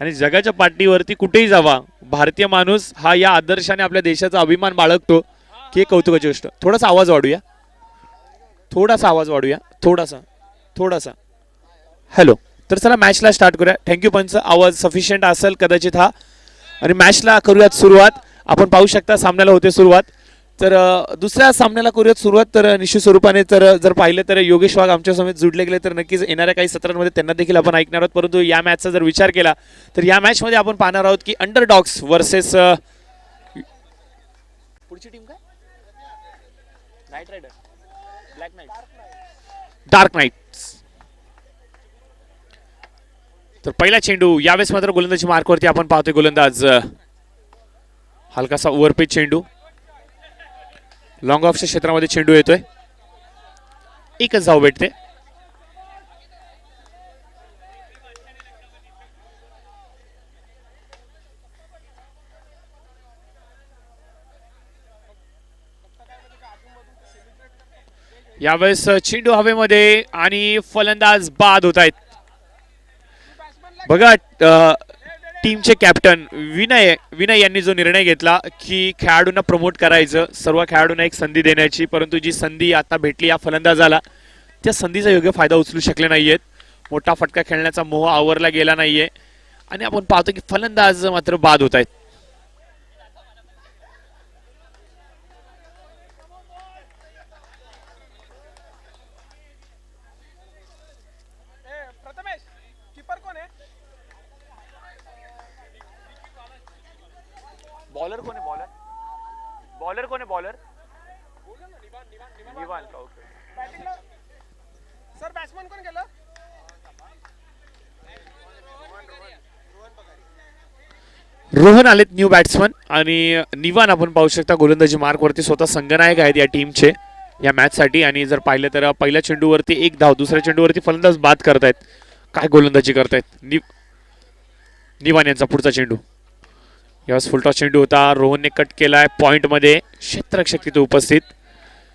आणि जगाच्या पाठीवरती कुठेही जावा भारतीय माणूस हा या आदर्शाने आपल्या देशाचा अभिमान बाळगतो की एक कौतुकाची गोष्ट. थोडासा आवाज वाढूया, थोडासा आवाज वाढूया, थोडासा थोडासा. हॅलो. तर चला मॅचला स्टार्ट करूया. थँक्यू पंच. आवाज सफिशियंट असेल कदाचित हा. आणि मॅचला करूयात सुरुवात. आपण पाहू शकता सामन्याला होते सुरुवात. तर दुसऱ्या सामन्याला करूयात सुरुवात. तर निश्चित स्वरूपाने तर जर पाहिलं तर योगेश वाघ आमच्या समेत जुडले गेले तर नक्कीच येणाऱ्या काही सत्रांमध्ये त्यांना देखील आपण ऐकणार आहोत. परंतु या मॅचचा जर विचार केला तर या मॅचमध्ये आपण पाहणार आहोत की अंडरडॉग्स वर्सेस पुढची टीम काय Knight Rider Black Knight Dark Knights. तर पहिला चेंडू यावेळेस मात्र गोलंदाजी मार्कवरती आपण पाहतोय. गोलंदाज हलकासा ओव्हरपिच चेंडू लॉंग ऑफच्या क्षेत्रामध्ये चेंडू येतोय. एकच धाव भेटते. यावेळेस चेंडू हवेमध्ये आणि फलंदाज बाद होत आहेत. बघा टीमचे कॅप्टन विनय यांनी जो निर्णय घेतला की खेळाडूंना प्रमोट करायचं, सर्व खेळाडूंना एक संधी देण्याची, परंतु जी संधी आता भेटली या फलंदाजाला त्या संधीचा योग्य फायदा उचलू शकले नाहीयेत. मोठा फटका खेळण्याचा मोह आवरला गेला नाहीये आणि आपण पाहतो की फलंदाज मात्र बाद होत आहेत. बॉलर कोण आहे? बॉलर कोण आहे? बॉलर निवान का? ओके सर बॅट्समन कोण गेलं? रोहन आलेत न्यू बॅट्समन आणि निवान आपण पाहू शकता गोलंदाजी मार्कवरती स्वतः संघनायक आहेत या टीमचे या मॅचसाठी. आणि जर पाहिलं तर पहिल्या चेंडूवरती एक धाव, दुसऱ्या चेंडूवरती फलंदाज बाद करतायत. काय गोलंदाजी करतायत निवान यांचा पुढचा चेंडू. यावेळेस फुलटॉस चेंडू होता. रोहनने कट केलाय पॉइंटमध्ये. क्षेत्ररक्षक तिथे उपस्थित.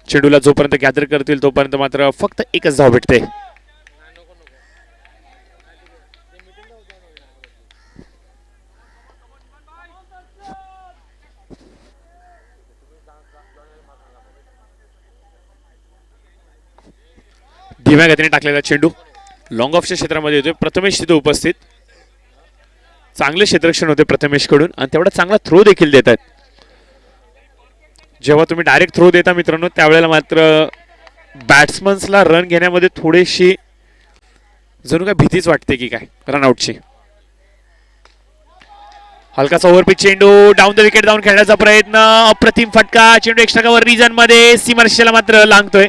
चेंडूला जोपर्यंत गॅदर करतील तोपर्यंत मात्र फक्त एकच धाव भेटते. धीम्या गतीने टाकलेला चेंडू लॉंग ऑफच्या क्षेत्रामध्ये येतोय. प्रथमेश तिथे उपस्थित. चांगले क्षेत्ररक्षण होते प्रथमेश कडून आणि तेवढा चांगला थ्रो देखील देत आहेत. जेव्हा तुम्ही डायरेक्ट थ्रो देता मित्रांनो त्यावेळेला मात्र बॅट्समन्सला रन घेण्यामध्ये थोडीशी जणू काय भीतीच वाटते की काय रनआउटची. हलकासा ओव्हरपिच चेंडू डाऊन द विकेट जाऊन खेळण्याचा प्रयत्न. अप्रतिम फटका. चेंडू एक्स्ट्रा कव्हर रिजन मध्ये सीमारेषेला मात्र लांगतोय.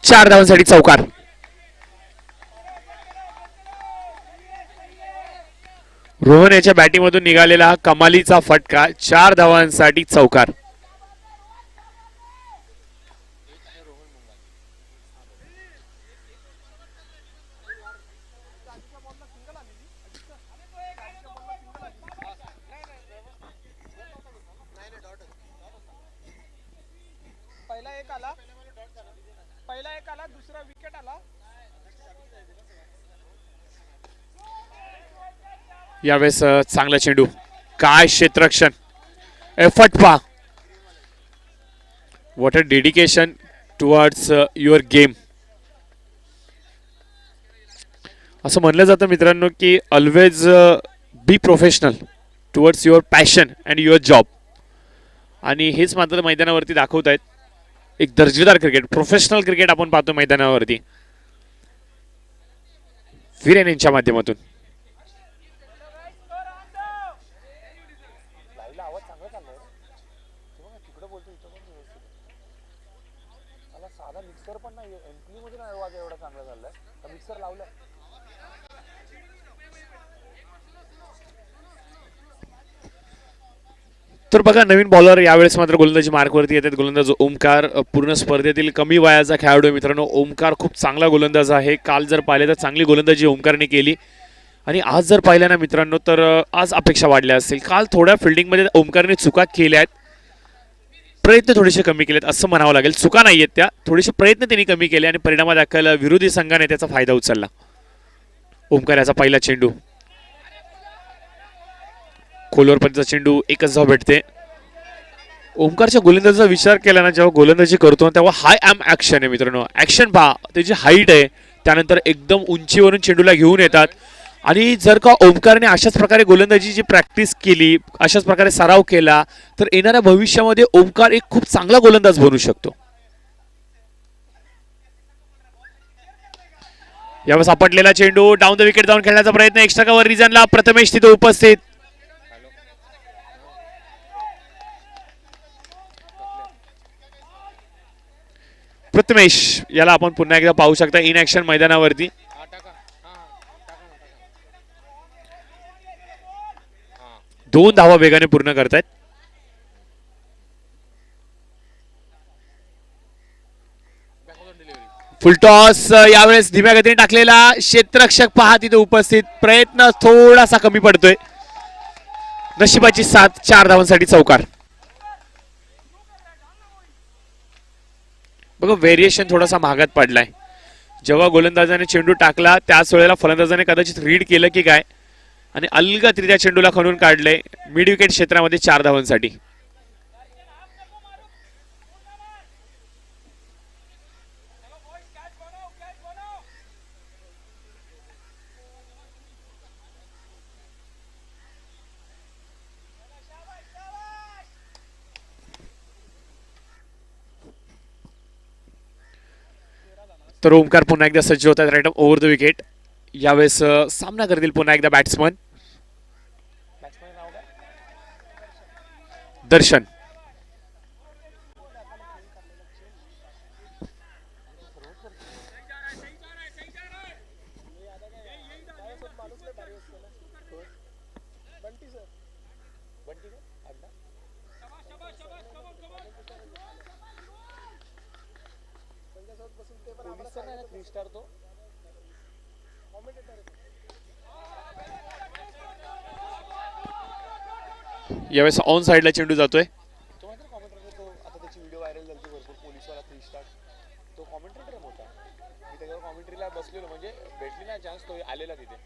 4 धावांसाठी चौकार. रोहन याच्या बॅटिंगमधून निघालेला हा कमालीचा फटका. 4 धावांसाठी चौकार. पहिला एक आला, दुसरा विकेट आला. यावेळेस चांगला चेंडू. काय क्षेत्ररक्षण. एफर्ट पा. What a dedication towards your game. असं म्हणलं जातं मित्रांनो की always be professional towards your passion and your job. आणि हेच मात्र मैदानावरती दाखवत आहेत. एक दर्जेदार क्रिकेट, प्रोफेशनल क्रिकेट आपण पाहतो मैदानावरती वीरेन यांच्या माध्यमातून. तर बघा नवीन बॉलर यावेळेस मात्र गोलंदाजी मार्कवरती येतात. गोलंदाज ओमकार पूर्ण स्पर्धेतील कमी वयाचा खेळाडू आहे मित्रांनो. ओमकार खूप चांगला गोलंदाज आहे. काल जर पाहिले तर चांगली गोलंदाजी ओमकारने केली आणि आज जर पाहिलं ना मित्रांनो तर आज अपेक्षा वाढल्या असतील. काल थोड्या फिल्डिंगमध्ये ओमकारने चुका केल्या आहेत. प्रयत्न थोडेसे कमी केलेत असं म्हणावं लागेल. चुका नाही आहेत त्या, थोडेसे प्रयत्न त्यांनी कमी केले आणि परिणामादाखल विरोधी संघाने त्याचा फायदा उचलला. ओमकार याचा पहिला चेंडू, खोलवरपर्यंतचा चेंडू, एकच धाव भेटते. ओमकारच्या गोलंदाजीचा विचार केला ना, जेव्हा गोलंदाजी करतो तेव्हा हाय एम ॲक्शन आहे मित्रांनो. ॲक्शन पहा, त्याची हाईट आहे, त्यानंतर एकदम उंचीवरून चेंडूला घेऊन येतात. आणि जर का ओमकारने अशाच प्रकारे गोलंदाजीची प्रॅक्टिस केली, अशाच प्रकारे सराव केला, तर येणाऱ्या भविष्यामध्ये ओमकार एक खूप चांगला गोलंदाज बनू शकतो. यावेळेस आपटलेला चेंडू, डाऊन द विकेट जाऊन खेळण्याचा प्रयत्न, एक्स्ट्रा कव्हर रिजनला प्रथमेश तिथे उपस्थित. प्रथमेश याला आपण पुन्हा एकदा पाहू शकता इन ऍक्शन मैदानावरती. 2 धावा वेगाने पूर्ण करतायत. फुलटॉस यावेळेस धीम्या गतीने टाकलेला, क्षेत्ररक्षक पहा तिथे उपस्थित, प्रयत्न थोडासा कमी पडतोय. नशिबाची साथ, 4 धावांसाठी चौकार. बघा व्हेरिएशन थोडासा महागात पडलाय. जेव्हा गोलंदाजाने चेंडू टाकला त्याच वेळेला फलंदाजाने कदाचित रीड केलं की काय, आणि अलगदरित्या चेंडूला खणून काढले मिड विकेट क्षेत्रामध्ये 4 धावांसाठी. तर ओमकार पुन्हा एकदा सज्ज होतात राईट ओव्हर द विकेट. यावेळेस सामना करतील पुन्हा एकदा बॅट्समन दर्शन. यावेळेस ऑन साइडला चेंडू जातोय. आता त्याची व्हिडिओ व्हायरल झाली भरपूर, पोलिसवाला 3 स्टार तो कॉमेंटेटर मोठा. मी त्याच्यावर कॉमेंट्रीला बसलेलो, म्हणजे भेटली ना चान्स, तो आलेला तिथे.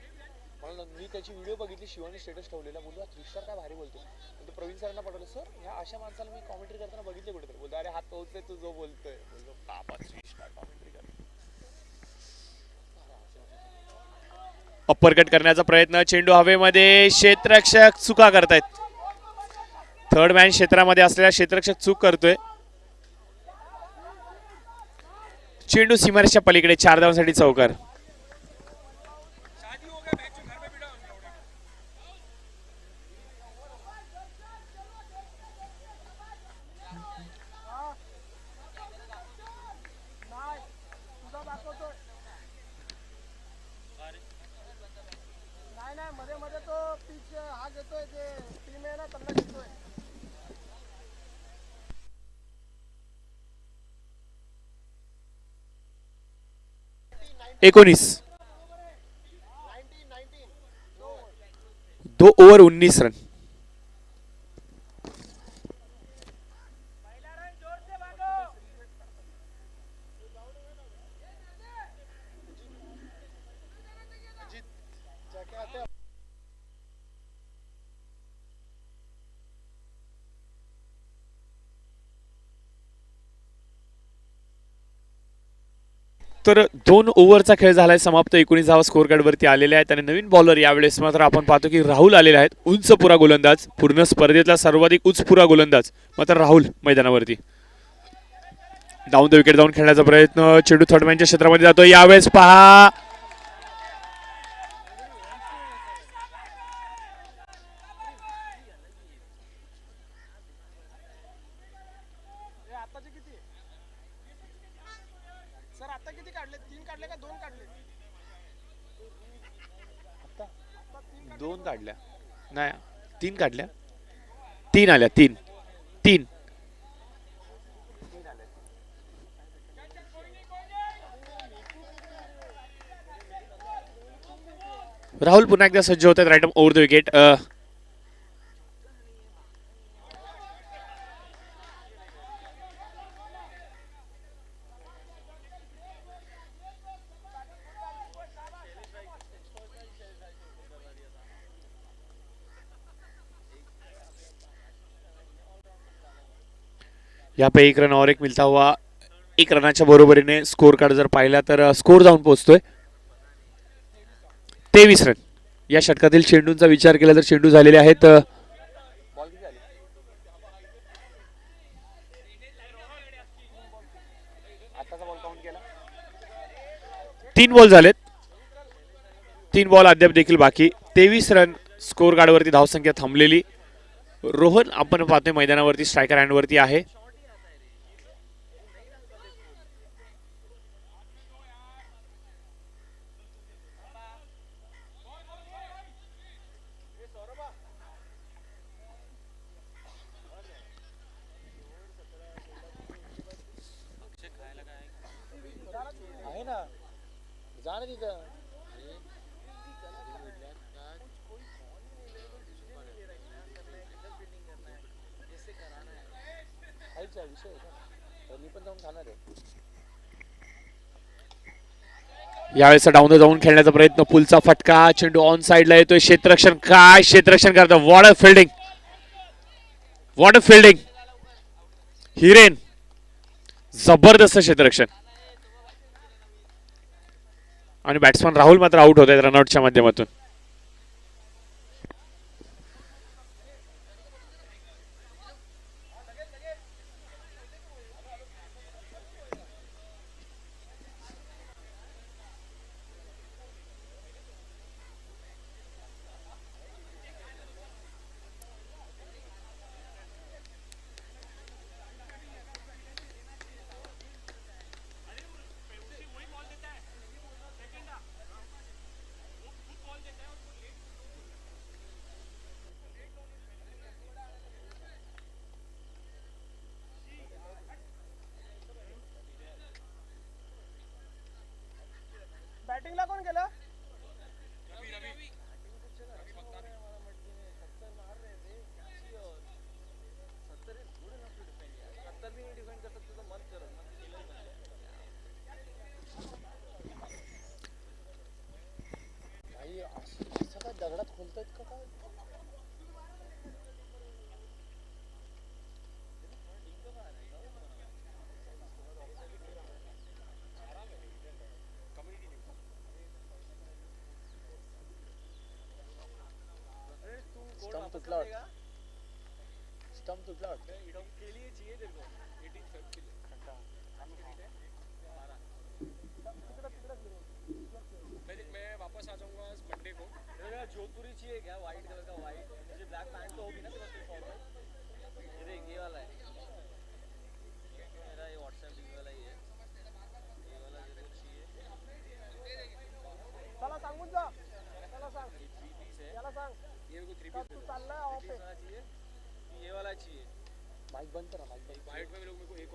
म्हणून मी त्याची व्हिडिओ बघितली, शिवानी स्टेटस ठेवलेला, बोलतो 3 स्टार काय भारी बोलतो. तो प्रवीण सरांना पाठवलं, सर ह्या अशा माणसाला मी कॉमेंट्री करताना बघितले कुठेतरी. बोलतो अरे हात पोहोचतोय तू जो बोलतोय. बोलतो बाबा 3 स्टार कॉमेंट्री कर. अप्पर कट करण्याचा प्रयत्न, चेंडू हवेमध्ये, क्षेत्ररक्षक चुका करतायत. थर्ड मॅन क्षेत्रामध्ये असलेला क्षेत्ररक्षक चूक करतोय. चेंडू सीमारेषच्या पलीकडे, 4 धावांसाठी चौकार. नाही मध्ये मध्ये तो पिच हा घेतोय, ते टीम आहे ना त्यांना घेतोय. 19 2 ओव्हर 19 रन. तर 2 ओव्हरचा खेळ झालाय समाप्त. 19 धावा स्कोर कार्ड वरती आलेले आहेत आणि नवीन बॉलर यावेळेस मात्र आपण पाहतो की राहुल आलेले आहेत. उंच पुरा गोलंदाज, पूर्ण स्पर्धेतला सर्वाधिक उंच पुरा गोलंदाज मात्र राहुल मैदानावरती. डाऊन द विकेट जाऊन खेळण्याचा प्रयत्न, चेंडू थर्ड मॅनच्या क्षेत्रामध्ये जातो. यावेळेस पहा आताचे किती सर, आता किती काढले? 3 काढले का 2 काढले? 2 काढल्या नाही, 3 काढल्या, 3 आल्या, 3 3. राहुल पुन्हा एकदा सज्ज होत आहेत राईट ओव्हर द विकेट. यहाँ पे 1 रन और एक मिलता हुआ 1 रनाच्या बरोबरीने स्कोर कार्ड जर पाहिला तर स्कोर जाऊन पोहोचतोय 23 रन. या षटकातील चेंडूंचा विचार केला तर चेंडू झालेले आहेत बॉल किती झाली? आताचा बॉल काउंट केला. 3 बॉल झालेत. 3 बॉल अद्याप देखील बाकी. 23 रन स्कोर कार्डवरती धावसंख्या थांबलेली. रोहन आपण पाहतोय मैदानावरती स्ट्रायकर हँडवरती आहे. आहे ना, जा ना तिथं. खायचा विषय आहे का? मी पण जाऊन खाणार आहे. यावेळेस डाऊन द जाऊन खेळण्याचा प्रयत्न. पुलचा फटका. चेंडू ऑन साइडला येतोय. क्षेत्ररक्षण काय क्षेत्ररक्षण करतं. What a fielding. What a fielding. Hiren जबरदस्त क्षेत्ररक्षण. आणि बॅट्समन राहुल मात्र आउट होत आहेत रनआउटच्या माध्यमातून. बॅटिंगला कोण गेलं? भाई असं काय दगडात खोलतायत का काय? स्टंप तुटला वाटतं. स्टंप तुटला वाटतं. मैं वापस आ जाऊंगा मंडे को. जोधपुरी चाहिए क्या? व्हाइट कलर का. व्हाइट मुझे ब्लैक पैंट तो होगी ना तेरे पास फॉर्म में. ये देख ये वाला है मेरा. ये व्हाट्सएप ये वाला ही है. ये वाला जरूर चाहिए. चला सांगून जा. चला सांग. थ्री पीस है. याला सांग ये को थ्री का पीस तू चाललाय ऑफ आहे. चाहिए. ये वाला चाहिए. माइक बंद करा. माइक बंद. व्हाइट में लोग मेरे को एक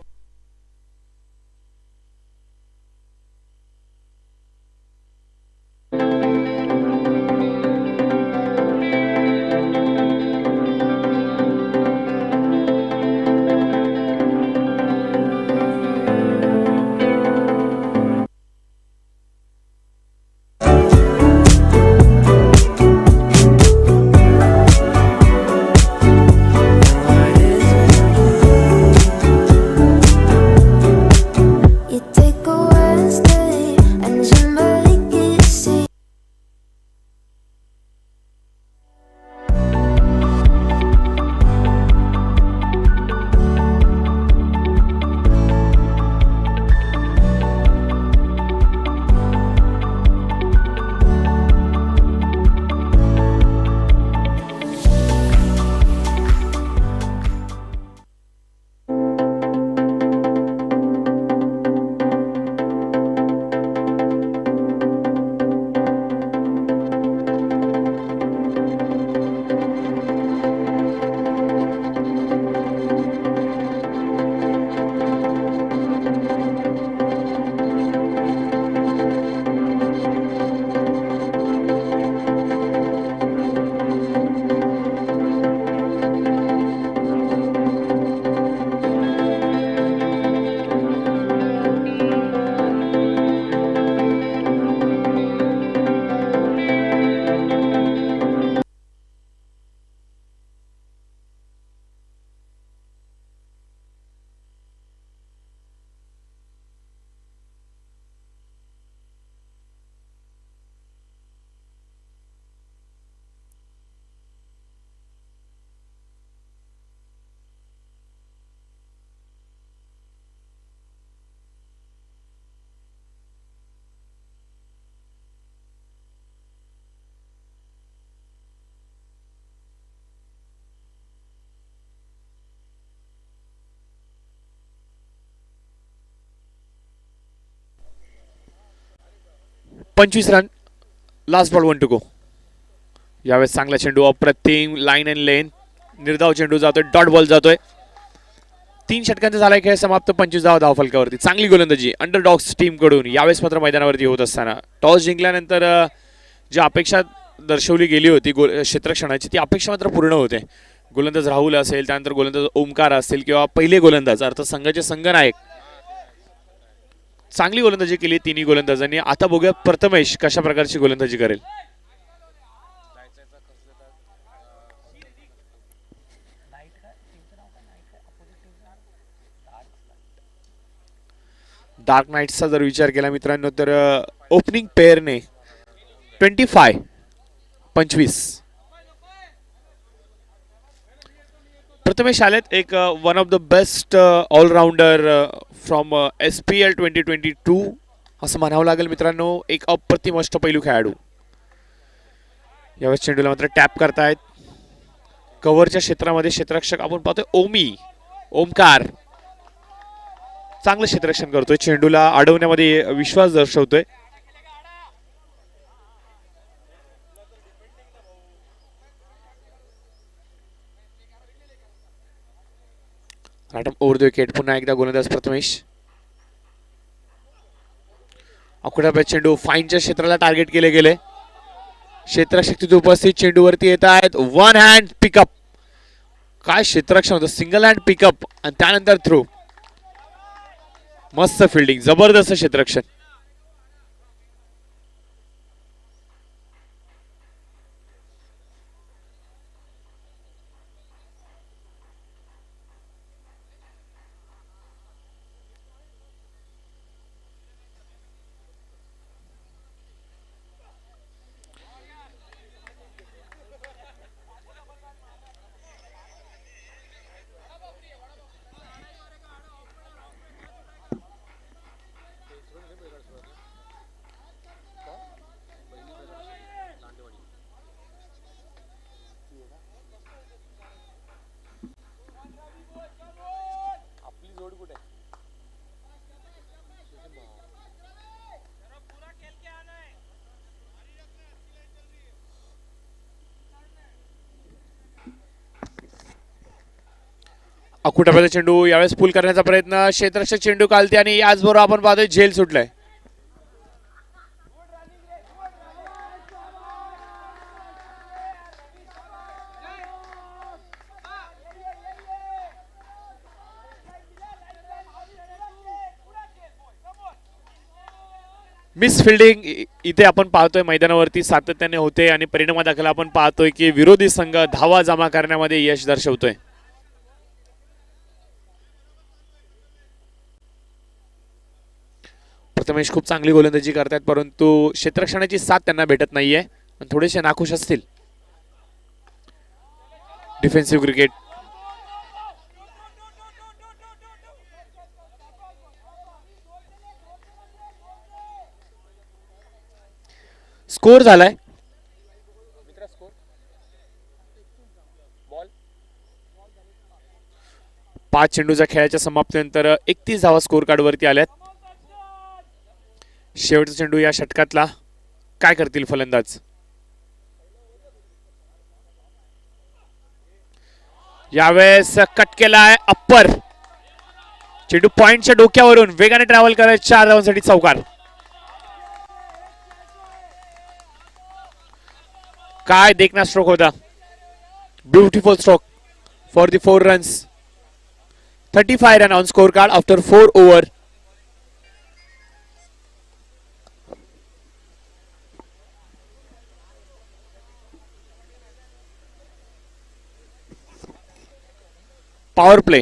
25 run. Last ball 1 to go. यावेळेस चांगला चेंडू, अप्रतिम लाईन अँड लेन, निर्धाव चेंडू जातोय, डॉट बॉल जातोय. 3 षटकांचा झालाय खेळ समाप्त. 25 धाव फलकावरती. चांगली गोलंदाजी अंडरडॉग्स टीम कडून यावेळेस मात्र मैदानावरती होत असताना. टॉस जिंकल्यानंतर जी अपेक्षा दर्शवली गेली होती क्षेत्ररक्षणाची, ती अपेक्षा मात्र पूर्ण होते. गोलंदाज राहुल असेल, त्यानंतर गोलंदाज ओमकार असेल किंवा पहिले गोलंदाज अर्थ संघाचे संघनायक, चांगली गोलंदाजी केली तिन्ही गोलंदाजांनी. आता बघूया प्रथमेश कशा प्रकारची गोलंदाजी करेल. डार्क नाईट्सचा जर विचार केला मित्रांनो तर ओपनिंग पेअरने 25 प्रथमेश आलेत. एक one of the best allrounder from SPL 2022 असं म्हणावं लागेल मित्रांनो. एक अप्रतिम अष्टपैलू खेळाडू. यावेळेस चेंडूला मात्र टॅप करतायत. कव्हरच्या क्षेत्रामध्ये क्षेत्ररक्षक आपण पाहतोय ओमकार चांगलं क्षेत्ररक्षण करतोय. चेंडूला अडवण्यामध्ये विश्वास दर्शवतोय. Over the wicket. पुन्हा एकदा गोलंदाज प्रथमेश. आकुडा चेंडू फाईनच्या क्षेत्राला टार्गेट केले गेले. क्षेत्ररक्षक तिथे उपस्थित चेंडूवरती येत आहेत. One hand pickup. काय क्षेत्ररक्षण होतं. सिंगल हँड पिकअप आणि त्यानंतर थ्रो. मस्त फिल्डिंग, जबरदस्त क्षेत्ररक्षण. अकुटाबाचा चेंडू यावेळेस पुल करण्याचा प्रयत्न. क्षेत्ररक्षक चेंडू कालते आणि याचबरोबर आपण पाहतोय झेल सुटलाय. मिस फिल्डिंग इथे आपण पाहतोय मैदानावरती सातत्याने होते आणि परिणामादाखल आपण पाहतोय की विरोधी संघ धावा जमा करण्यामध्ये यश दर्शवतोय. प्रथमेश खूप चांगली गोलंदाजी करतात परंतु क्षेत्ररक्षणाची साथ त्यांना भेटत नाहीये आणि थोडेसे नाखुश असतील. Defensive cricket. स्कोर झालाय 5 चेंडूच्या खेळाच्या समाप्तीनंतर 31 धावा स्कोर कार्ड वरती आल्यात. शेवटचा चेंडू या षटकातला. काय करतील फलंदाज. यावेळेस कट केलाय अप्पर. चेंडू पॉइंटच्या डोक्यावरून वेगाने ट्रॅव्हल करत 4 धावांसाठी चौकार. काय देखना स्ट्रोक होता. Beautiful stroke for the 4 runs. 35 run on score card after 4 over. Power play.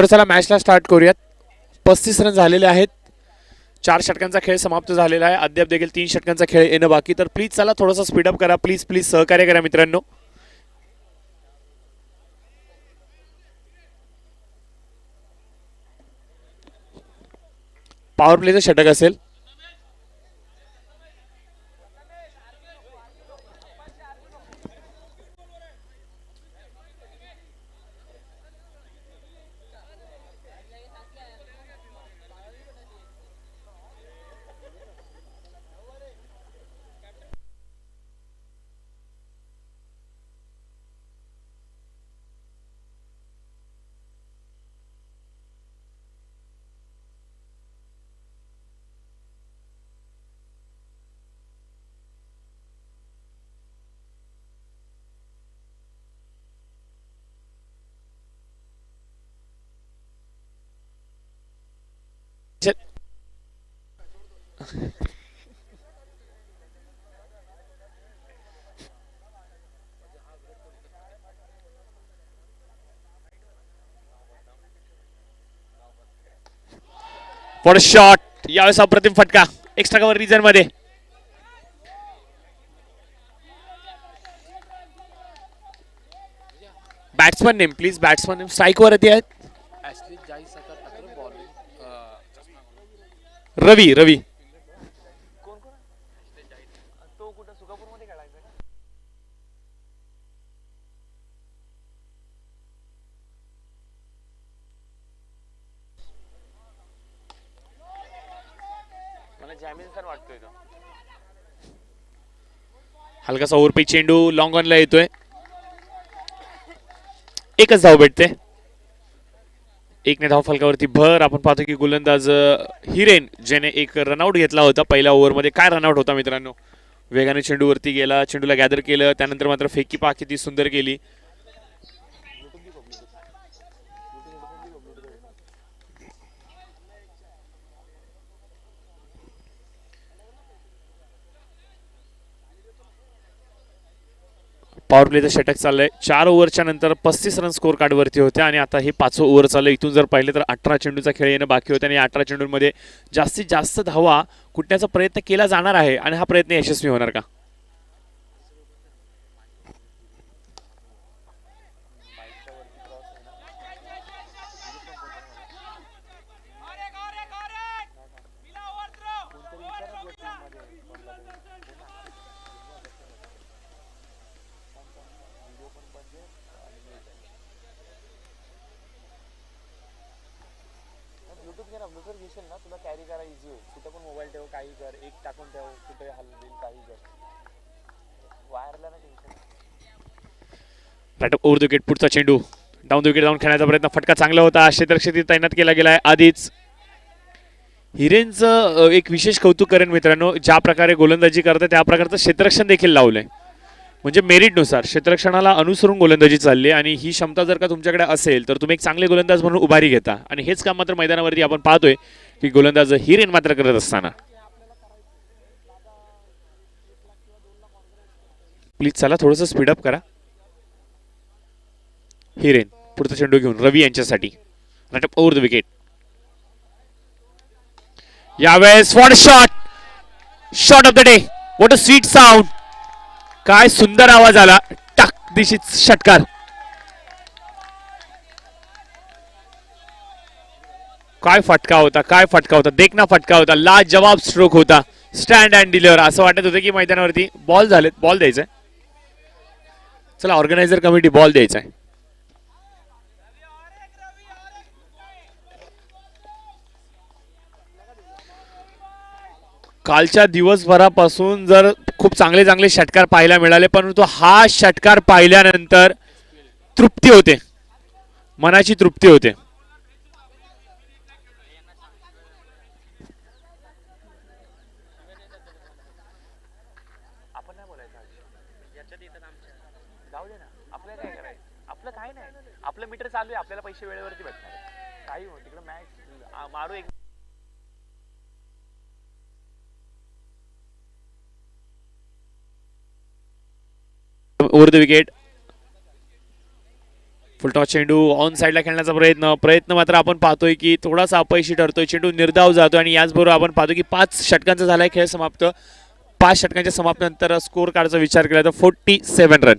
तर चला मॅचला स्टार्ट करूयात. 35 रन झालेले आहेत. 4 षटकांचा खेळ समाप्त झालेला आहे. अद्याप देखील 3 षटकांचा खेळ येणं बाकी. तर प्लीज चला थोडंसं स्पीडअप करा. प्लीज प्लीज सहकार्य करा मित्रांनो. पॉवर प्लेचं षटक असेल. For shot. यावेळेस अप्रतिम फटका एक्स्ट्रा कव्हर रिजन मध्ये. Batsman name please. Batsman name strike वरती आहेत. रवी. रवी कोण कोण तो कुठं सुकापूरमध्ये खेळायचा ना. मला जॅमिन सर वाटतोय तो. हलकासा ओव्हरपिच चेंडू लॉंग ऑनला येतोय. एकच धाव भेटते. 1 धाव फलकावरती भर. आपण पाहतो की गोलंदाज हिरेन ज्याने एक रनआउट घेतला होता पहिल्या ओव्हरमध्ये. काय रनआउट होता मित्रांनो. वेगाने चेंडूवरती गेला. चेंडूला गॅदर केलं. त्यानंतर मात्र फेकी पा किती सुंदर केली. पॉवर प्लेचं षटक चाललंय. 4 ओव्हरच्या नंतर 35 रन स्कोर कार्ड वरती होते आणि आता हे 5वं ओव्हर चाललंय. इथून जर पाहिलं तर 18 चेंडूचा खेळ येणं बाकी होतं आणि 18 चेंडूंमध्ये जास्तीत जास्त धावा कुटण्याचा प्रयत्न केला जाणार आहे आणि हा प्रयत्न यशस्वी होणार का. ब्लूटूथ घेशील ना तुला कॅरी करा इझी होईल. कुठं पण मोबाईल ठेव, काही कर, एक टाकून ठेव, कुठे हलवेल काही कर. वायरला ना tension. Right over the wicket. पुढचा चेंडू डाऊन द विकेट जाऊन खेळण्याचा प्रयत्न. फटका चांगला होता. क्षेत्ररक्षक तैनात केला गेलाय आधीच. हिरेनचं एक विशेष कौतुक करेन मित्रांनो. ज्या प्रकारे गोलंदाजी करतात त्या प्रकारचं क्षेत्ररक्षण देखील लावलंय. म्हणजे मेरिटनुसार क्षेत्ररक्षणाला अनुसरून गोलंदाजी चालली आणि ही क्षमता जर का तुमच्याकडे असेल तर तुम्ही एक चांगले गोलंदाज म्हणून उभारी घेता. आणि हेच काम मात्र मैदानावरती आपण पाहतोय की गोलंदाज हिरेन मात्र करत असताना. प्लीज चला थोडंसं स्पीडअप करा. हिरेन पुढचा चेंडू घेऊन रवी यांच्यासाठी. Right up over the wicket. यावेळेस four shot. Shot of the day. What a sweet sound. काय सुंदर आवाज आला. टाक दिशीत षटकार. काय फटका होता. काय फटका होता. देखना फटका होता. लाजवाब स्ट्रोक होता. Stand and deliver. असं वाटत होतं की मैदानावरती बॉल झालेत. बॉल द्यायचाय. चला ऑर्गनायझर कमिटी बॉल द्यायचाय. कालच्या दिवसभरापासून जर खूप चांगले चांगले षटकार पाहायला मिळाले परंतु हा षटकार पाहिल्यानंतर तृप्ती होते. मनाची तृप्ती होते. आपण नाही बोलायचं. जाऊ दे ना. आपल्याला काय करायचं. आपलं काय नाही. आपलं मीटर चालू आहे. आपल्याला पैसे वेळेवरती भेटणार. काही हो तिकडे मॅच मारू एक. Over the wicket. फुलटॉस चेंडू ऑन साईडला खेळण्याचा प्रयत्न मात्र आपण पाहतोय की थोडासा अपयशी ठरतोय. चेंडू निर्धाव जातो आणि याचबरोबर आपण पाहतो की 5 षटकांचा झालाय खेळ समाप्त. 5 षटकांच्या समाप्तीनंतर स्कोर कार्डचा विचार केला तर 47 रन.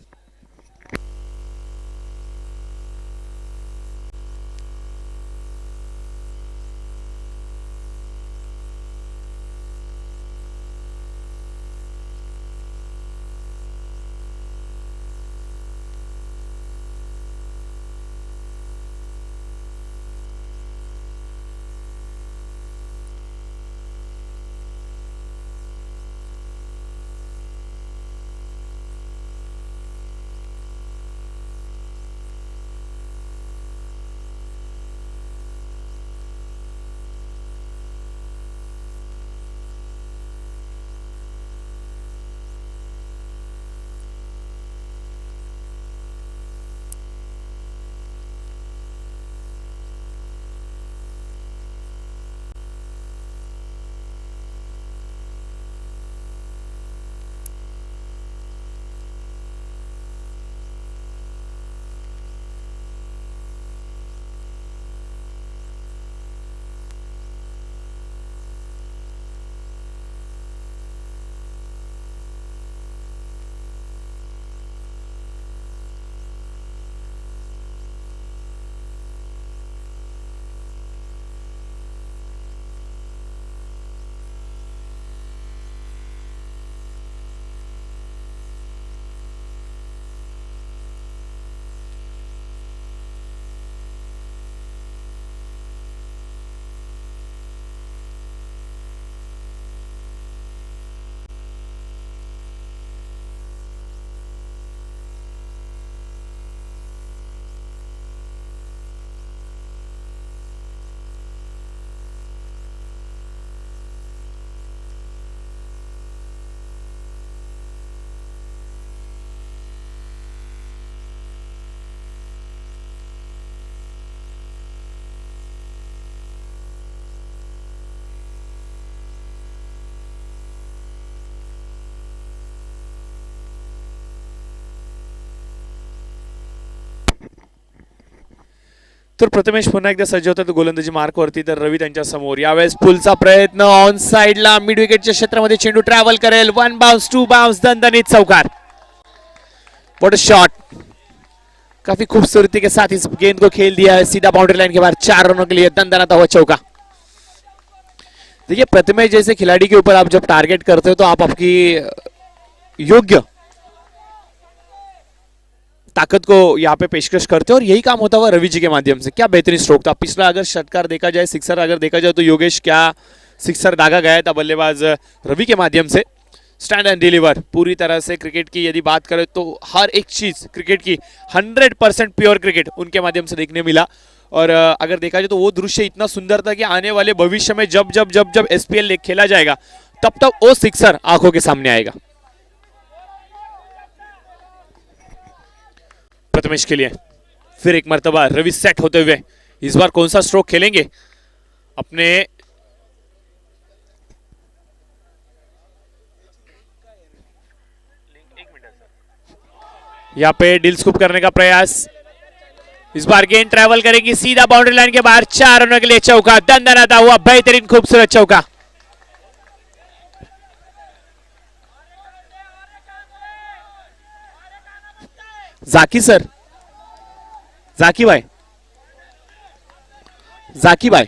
तर प्रथमेश पुन्हा एकदा सज्ज होतात गोलंदाजी मार्कवरती. तर रवी त्यांच्या समोर. यावेळेस पुलचा प्रयत्न ऑन साइडला मिड विकेटच्या क्षेत्रामध्ये चेंडू ट्रॅव्हल करेल. 1 बाउन्स 2 बाउन्स दणदणीत चौकार. What a shot. काफी खूबसूरती के साथ इस गेंद को खेल दिया है सीधा बाउंड्री लाइन के बाहर. 4 रनों के लिए दंदनाता हुआ चौका. देखिए प्रथमेश जैसे खिलाड़ी के ऊपर आप जब टारगेट करते हो तो आप आपकी योग्य ताकत को यहाँ पे पेशकश करते हो और यही काम होता हुआ रवि जी के माध्यम से. क्या बेहतरीन स्ट्रोक था. पिछला अगर षटकार देखा जाए, सिक्सर अगर देखा जाए तो योगेश क्या सिक्सर दागा गया था बल्लेबाज रवि के माध्यम से. स्टैंड एंड डिलीवर पूरी तरह से क्रिकेट की यदि बात करें तो हर एक चीज क्रिकेट की 100% प्योर क्रिकेट उनके माध्यम से देखने मिला. और अगर देखा जाए तो वो दृश्य इतना सुंदर था कि आने वाले भविष्य में जब जब जब जब SPL खेला जाएगा तब तक वो सिक्सर आंखों के सामने आएगा. प्रथमेश के लिए फिर एक मर्तबा रवि सेट होते हुए इस बार कौन सा स्ट्रोक खेलेंगे अपने. यहाँ पे डील स्कूप करने का प्रयास. इस बार गेंद ट्रैवल करेगी सीधा बाउंड्री लाइन के बाहर. 4 रनों के लिए चौका. दंदनाता हुआ बेहतरीन खूबसूरत चौका. जाकी सर. जाकी भाई. जाकी भाई.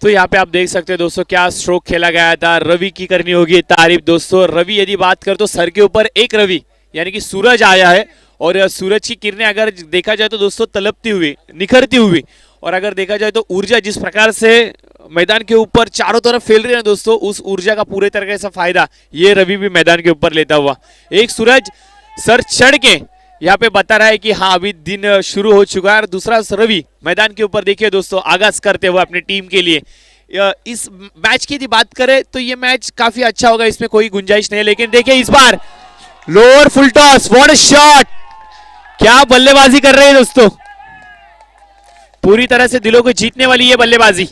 तो यहाँ पे आप देख सकते हैं दोस्तों क्या स्ट्रोक खेला गया था. रवि की करनी होगी तारीफ दोस्तों. रवि यदि बात कर तो सर के ऊपर एक रवि यानी कि सूरज आया है और सूरज की किरणें अगर देखा जाए तो दोस्तों तलपती हुई, निखरती हुई, और अगर देखा जाए तो ऊर्जा जिस प्रकार से मैदान के ऊपर चारों तरफ फैल रही है दोस्तों, उस ऊर्जा का पूरे तरीके से फायदा ये रवि भी मैदान के ऊपर लेता हुआ. एक सूरज सर चढ़ के यहाँ पे बता रहा है कि हाँ अभी दिन शुरू हो चुका है. और दूसरा रवि मैदान के ऊपर देखिए दोस्तों आगाज करते हुए अपनी टीम के लिए. इस मैच की यदि बात करें तो ये मैच काफी अच्छा होगा, इसमें कोई गुंजाइश नहीं है. लेकिन देखिए इस बार lower full toss. What a shot. क्या बल्लेबाजी कर रहे हैं दोस्तों. पूरी तरह से दिलों को जीतने वाली ये बल्लेबाजी.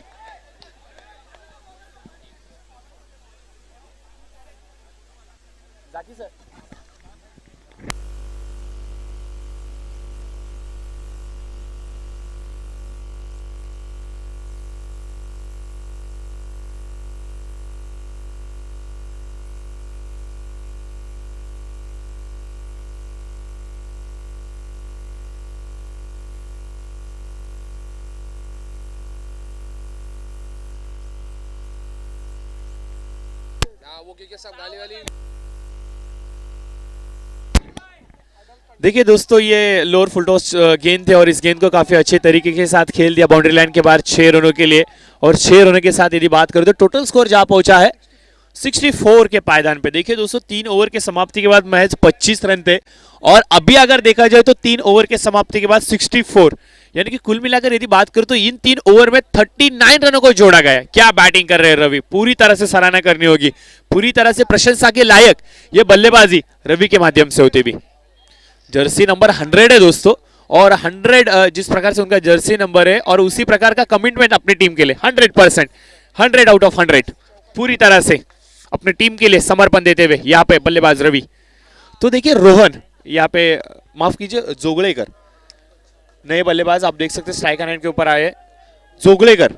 वो क्योंकि सब गाली वाली देखिए दोस्तों, ये लोअर फुल टॉस गेंद थे और इस गेंद को काफी अच्छे तरीके के साथ खेल दिया बाउंड्री लाइन के बाहर 6 रनों के लिए। और 6 रनों के साथ यदि बात करें तो टोटल स्कोर जहां पहुंचा है 64 के पायदान पे। देखिए दोस्तों, 3 ओवर के समाप्ति के बाद महज 25 रन थे और अभी अगर देखा जाए तो 3 ओवर के समाप्ति के बाद 64, यानी कि कुल मिलाकर यदि बात करें तो इन 3 ओवर में 39 रनों को जोड़ा गया। क्या बैटिंग कर रहे हैं रवि, पूरी तरह से सराहना करनी होगी, पूरी तरह से प्रशंसा के लायक ये बल्लेबाजी रवि के माध्यम से होती भी। जर्सी नंबर 100 है दोस्तों, और 100 जिस प्रकार से उनका जर्सी नंबर है और उसी प्रकार का कमिटमेंट अपनी टीम के लिए 100%, 100 आउट ऑफ 100 पूरी तरह से अपनी टीम के लिए समर्पण देते हुए यहाँ पे बल्लेबाज रवि। तो देखिए रोहन, यहाँ पे माफ कीजिए जोगड़ेकर, नए बल्लेबाज आप देख सकते हैं स्ट्राइक लाइन के ऊपर आए जोगड़ेकर।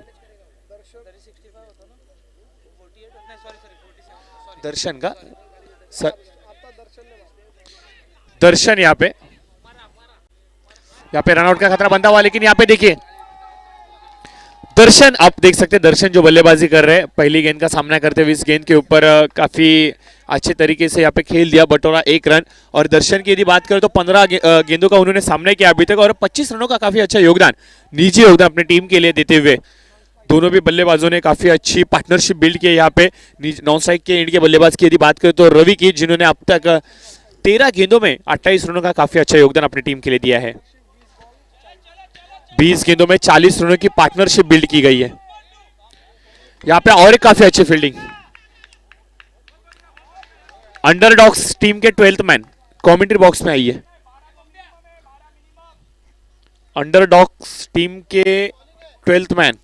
दर्शन का सर, दर्शन यहाँ पे रनआउट का खतरा बनता हुआ, लेकिन यहाँ पे देखिए दर्शन, आप देख सकते हैं दर्शन जो बल्लेबाजी कर रहे हैं पहली गेंद का सामना करते हुए इस गेंद के ऊपर काफी अच्छे तरीके से यहाँ पे खेल दिया, बटोरा 1 रन। और दर्शन की यदि बात करें तो 15 गेंदों का उन्होंने सामना किया अभी तक और 25 रनों का काफी अच्छा योगदान, निजी योगदान अपनी टीम के लिए देते हुए दोनों भी बल्लेबाजों ने काफी अच्छी पार्टनरशिप बिल्ड की है। यहाँ पे नॉन स्ट्राइक के इंडिया बल्लेबाज की यदि बात करें तो रवि की, जिन्होंने अब तक 13 गेंदों में 28 रनों का काफी अच्छा योगदान अपनी टीम के लिए दिया है। 20 गेंदों में 40 रनों की पार्टनरशिप बिल्ड की गई है। यहाँ पे और एक काफी अच्छी फील्डिंग, अंडरडॉग्स टीम के 12th मैन कमेंट्री बॉक्स में आई है। Underdogs team K 12th man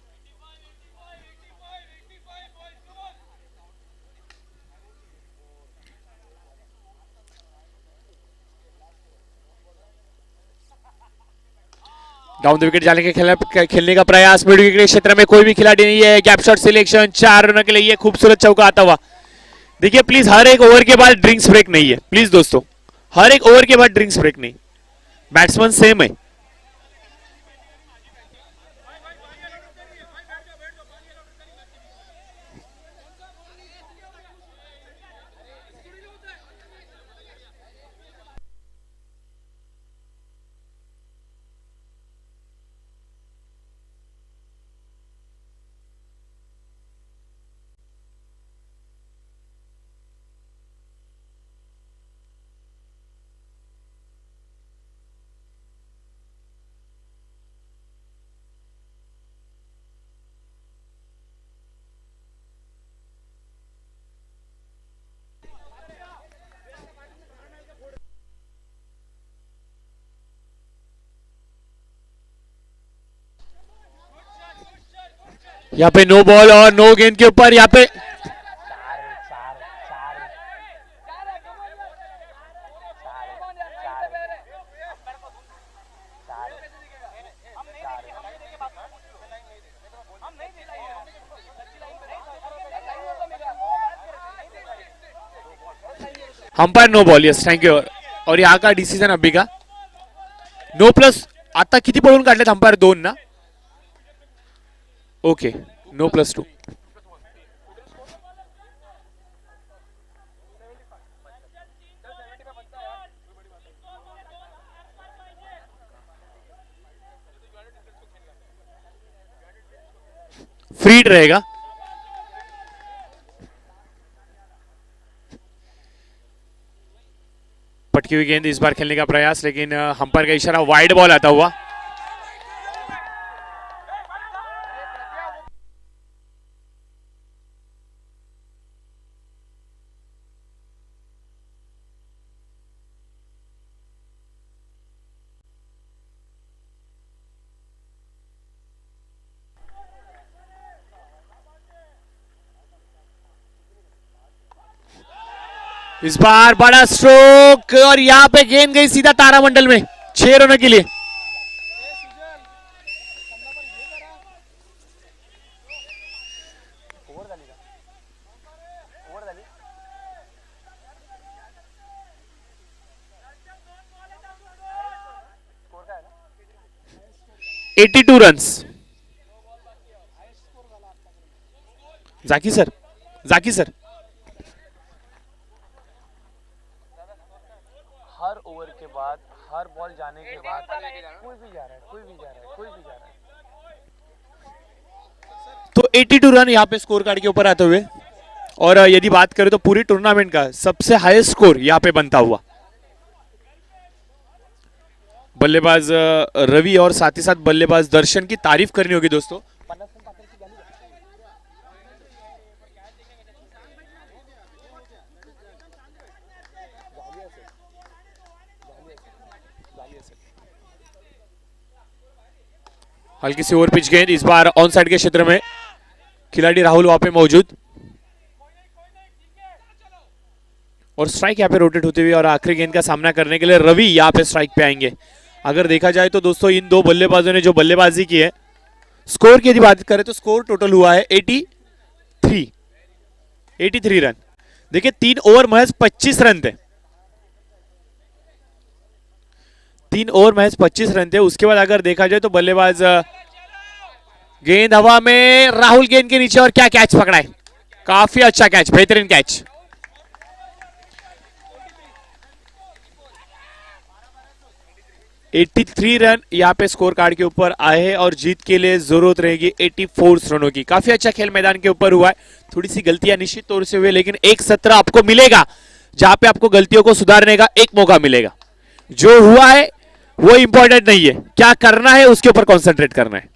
down the wicket जाने के खेलने का प्रयास, मिड विकेट क्षेत्र में कोई भी खिलाड़ी नहीं है, गैप शॉट सिलेक्शन 4 रनों के लिए, ये खूबसूरत चौका आता हुआ। देखिए प्लीज हर एक ओवर के बाद ड्रिंक्स ब्रेक नहीं है, प्लीज दोस्तों, हर एक ओवर के बाद ड्रिंक्स ब्रेक नहीं, बैट्समैन सेम है। यहाँ पे नो बॉल और नो गेंद के ऊपर यहाँ पे umpire no ball, yes thank you. और यहाँ का डिसिजन अभी का नो प्लस, आता किती पळून काढलेत अंपायर 2 ना, ओके नो +2। फ्रीड रहेगा। पटकी हुई गेंद, इस बार खेलने का प्रयास, लेकिन अंपायर का इशारा, वाइड बॉल आता हुआ। इस बार बड़ा स्ट्रोक और यहां पे गेंद गई सीधा तारामंडल में 6 रनों के लिए। Eighty 82 runs. जाकी सर हर बॉल जाने के बाद कोई भी जा रहा है, कोई भी जा रहा है, कोई भी जा रहा है। तो 82 रन यहाँ पे स्कोर कार्ड के ऊपर आते हुए, और यदि बात करें तो पूरी टूर्नामेंट का सबसे हाईएस्ट स्कोर यहाँ पे बनता हुआ बल्लेबाज रवि और साथ ही साथ बल्लेबाज दर्शन की तारीफ करनी होगी दोस्तों। हल्की सी ओवर पिच गेंद, इस बार ऑन साइड के क्षेत्र में खिलाड़ी राहुल वहां पे मौजूद, और स्ट्राइक यहाँ पे रोटेट होते हुए, और आखिरी गेंद का सामना करने के लिए रवि यहाँ पे स्ट्राइक पे आएंगे। अगर देखा जाए तो दोस्तों इन दो बल्लेबाजों ने जो बल्लेबाजी की है, स्कोर की यदि बात करें तो स्कोर टोटल हुआ है 83 रन। देखिए 3 ओवर महज 25 रन थे, 3 ओवर महज 25 रन थे। उसके बाद अगर देखा जाए तो बल्लेबाज गेंद हवा में, राहुल गेंद के नीचे, और क्या कैच पकड़ा है, काफी अच्छा कैच, बेहतरीन कैच। (83 रन यहाँ पे स्कोर कार्ड के ऊपर आए हैं, और जीत के लिए जरूरत रहेगी 84 रनों की। काफी अच्छा खेल मैदान के ऊपर हुआ है, थोड़ी सी गलतियां निश्चित तौर से हुई, लेकिन एक सत्र आपको मिलेगा जहां पे आपको गलतियों को सुधारने का एक मौका मिलेगा। जो हुआ है वो इंपॉर्टेंट नहीं है, क्या करना है उसके ऊपर कॉन्सेंट्रेट करना है।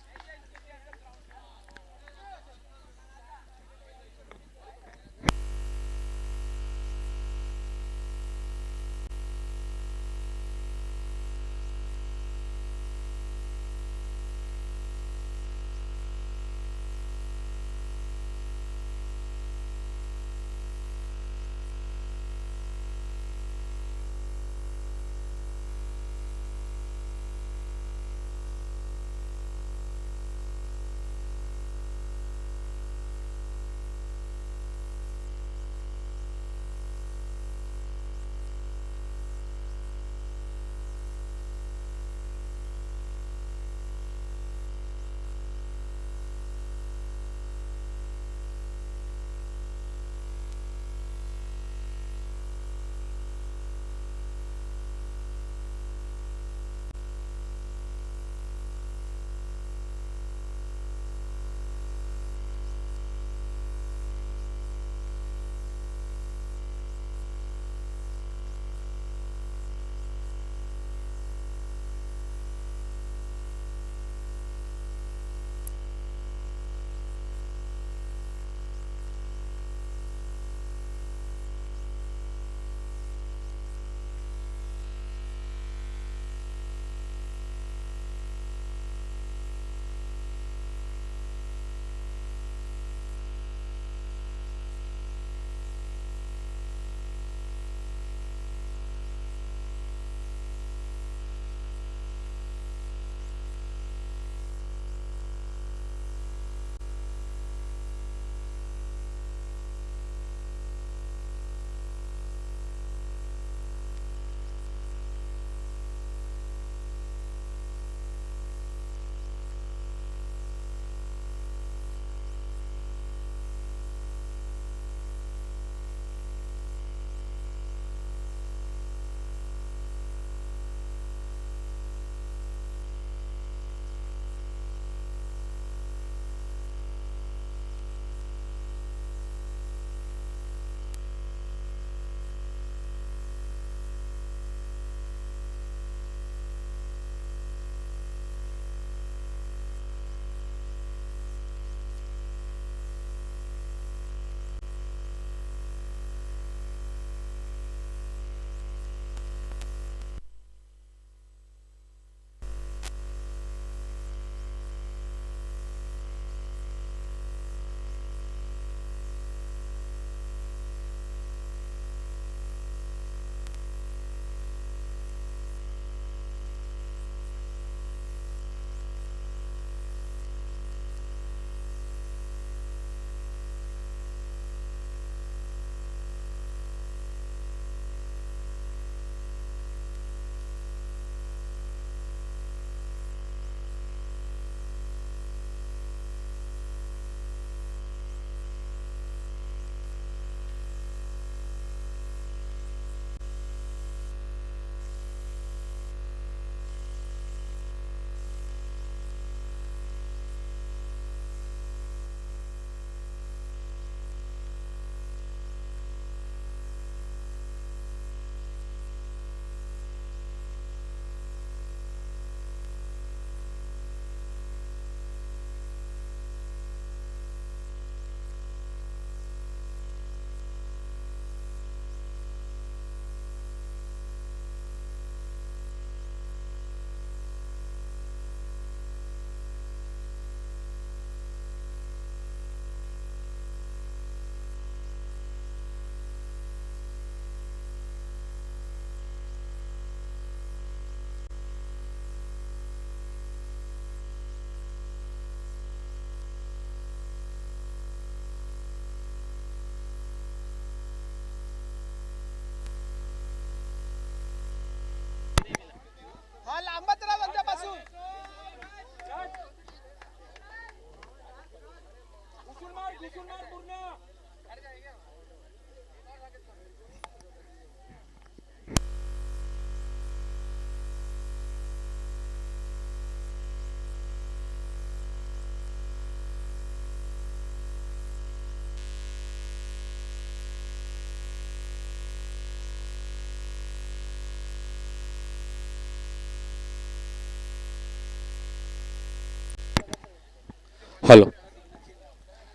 हॅलो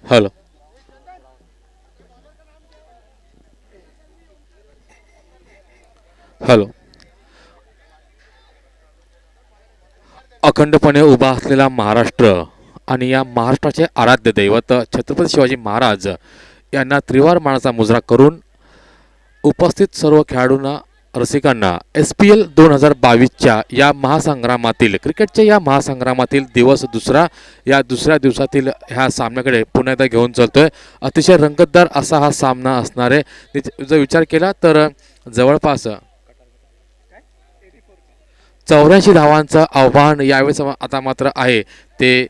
हॅलो हॅलो अखंडपणे उभा असलेला महाराष्ट्र आणि या महाराष्ट्राचे आराध्य दैवत छत्रपती शिवाजी महाराज यांना त्रिवार मानाचा मुजरा करून उपस्थित सर्व खेळाडूंना रसिकांना SPL 2022च्या या महासंग्रामातील क्रिकेटच्या या महासंग्रामातील दुसऱ्या दिवसातील ह्या सामन्याकडे पुन्हा एकदा घेऊन चलतोय. अतिशय रंगतदार असा हा सामना असणार आहे. जर विचार केला तर जवळपास 84 धावांचं आव्हान यावेळेस आता मात्र आहे ते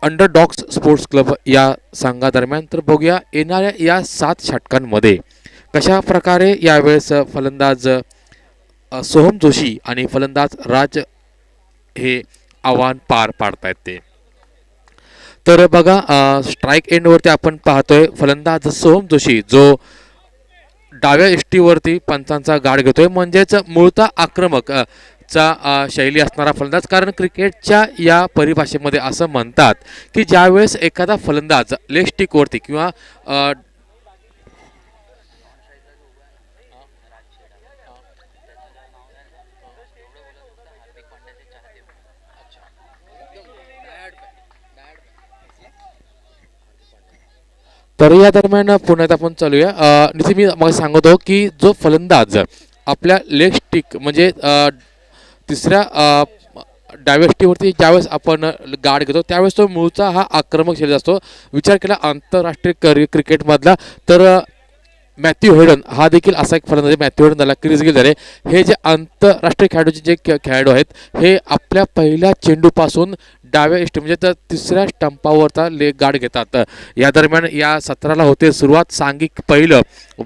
अंडरडॉग्स स्पोर्ट्स क्लब या संघादरम्यान. तर बघूया येणाऱ्या या 7 षटकांमध्ये कशा प्रकारे यावेळेस फलंदाज सोहम जोशी आणि फलंदाज राज हे आव्हान पार पाडतायत ते. तर बघा स्ट्राईक एंडवरती आपण पाहतोय फलंदाज सोहम जोशी जो डाव्या इष्टीवरती पंचांचा गाड घेतोय, म्हणजेच मूळतः आक्रमक चा शैली असणारा फलंदाज. कारण क्रिकेटच्या या परिभाषेमध्ये असं म्हणतात की ज्यावेळेस एखादा फलंदाज लेग स्टिकवरती किंवा तर या दरम्यान पुण्यात आपण चालूया. निश्चित मी मग सांगतो की जो फलंदाज आपल्या लेग स्टिक म्हणजे तिसऱ्या डाव्या स्टिकवरती ज्यावेळेस आपण गाड घेतो त्यावेळेस तो मूळचा हा आक्रमक शैली असतो. विचार केला आंतरराष्ट्रीय क्रिकेटमधला तर मॅथ्यू हेडन हा देखील असा एक फलंदाज. मॅथ्यू हेडन झाला, क्रिस गेल झाले. हे जे आंतरराष्ट्रीय खेळाडूचे जे खेळाडू आहेत हे आपल्या पहिल्या चेंडूपासून डाव्या इष्ट म्हणजे तर तिसऱ्या स्टंपावरचा गाड घेतात. या दरम्यान या सत्राला होते सुरुवात. सांघिक पहिलं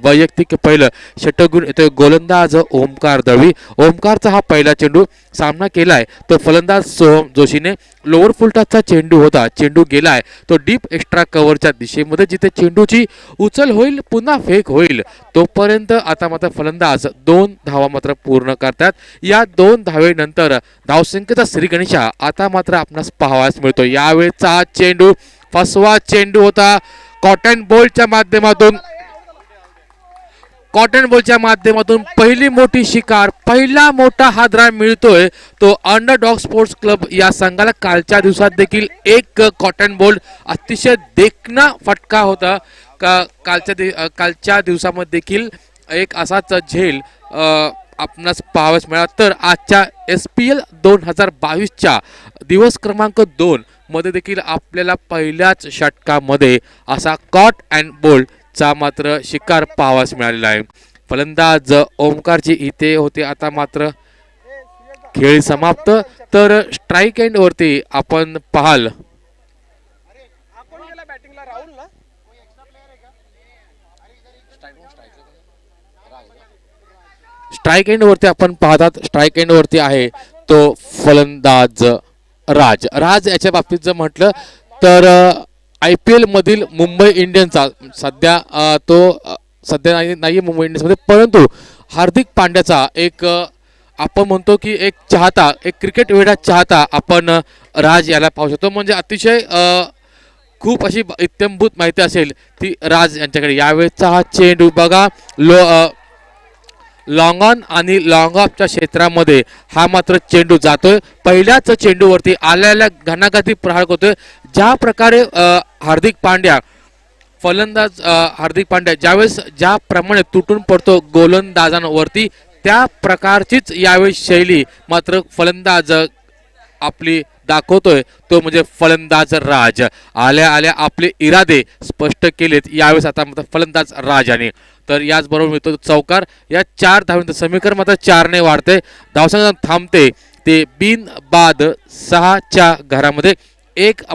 वैयक्तिक पहिलं षटक येतोय गोलंदाज ओमकार दळवी. ओमकारचा हा पहिला चेंडू सामना केलाय तो फलंदाज सोहम जोशीने. लोअर फुल टचचा चेंडू होता, चेंडू गेलाय तो डीप एक्स्ट्रा कव्हरच्या दिशेमध्ये जिथे चेंडूची उचल होईल पुन्हा फेक होईल तोपर्यंत आता मात्र फलंदाज 2 धावा मात्र पूर्ण करतात. या 2 धावेनंतर धावसंख्येचा श्रीगणेशा आता मात्र आपणास पाहावयास मिळतो. यावेळेचा हा चेंडू फसवा चेंडू होता. कॉटन बॉलच्या माध्यमातून पहिली मोठी शिकार, पहिला मोठा हादरा मिळतोय तो अंडरडॉग स्पोर्ट्स क्लब या संघाला. कालच्या दिवसात देखील एक कॉटन बॉल अतिशय देखणा फटका होता. कालच्या दिवसामध्ये देखील एक असाच झेल आपणास पाहावयास मिळाला. तर आजच्या SPL 2022च्या दिवस क्रमांक 2 मध्ये देखील आपल्याला पहिल्याच षटकामध्ये असा कॉट अँड बोल्ड चा मात्र शिकार पाहावयास मिळालेला आहे. फलंदाज ओमकारची इथे होते. आता मात्र खेळ समाप्त. तर स्ट्राईक एंड वरती आपण पाहाल स्ट्राईक एंड वरती आपण पाहतात. स्ट्राईक एंड वरती आहे तो फलंदाज राज याच्या बाबतीत जर म्हटलं तर IPL मधील मुंबई इंडियन्सचा सध्या नाही मुंबई इंडियन्समध्ये, परंतु हार्दिक पांड्याचा एक आपण म्हणतो की एक चाहता, एक क्रिकेट वेडा चाहता आपण राज याला पाहू शकतो. म्हणजे अतिशय खूप अशी इत्यंभूत माहिती असेल ती राज यांच्याकडे. यावेळेचा हा चेंडू बघा लॉंग ऑन आणि लॉंग ऑफच्या क्षेत्रामध्ये हा मात्र चेंडू जातोय. पहिल्याच चेंडूवरती आलेल्या घणाघाती प्रहार होतोय. ज्या प्रकारे हार्दिक पांड्या ज्यावेळेस ज्याप्रमाणे तुटून पडतो गोलंदाजांवरती त्या प्रकारचीच यावेळी शैली मात्र फलंदाज आपली दाखवतोय तो म्हणजे फलंदाज राज. आल्या आपले इरादे स्पष्ट केलेत यावेळेस आता मात्र फलंदाज राज याने. तर याचबरोबर मिळतो चौकार. या 4 धावांचं समीकरण मात्र 4ने वाढते. धावसंख्या थांबते ते बिन बाद 6च्या घरामध्ये.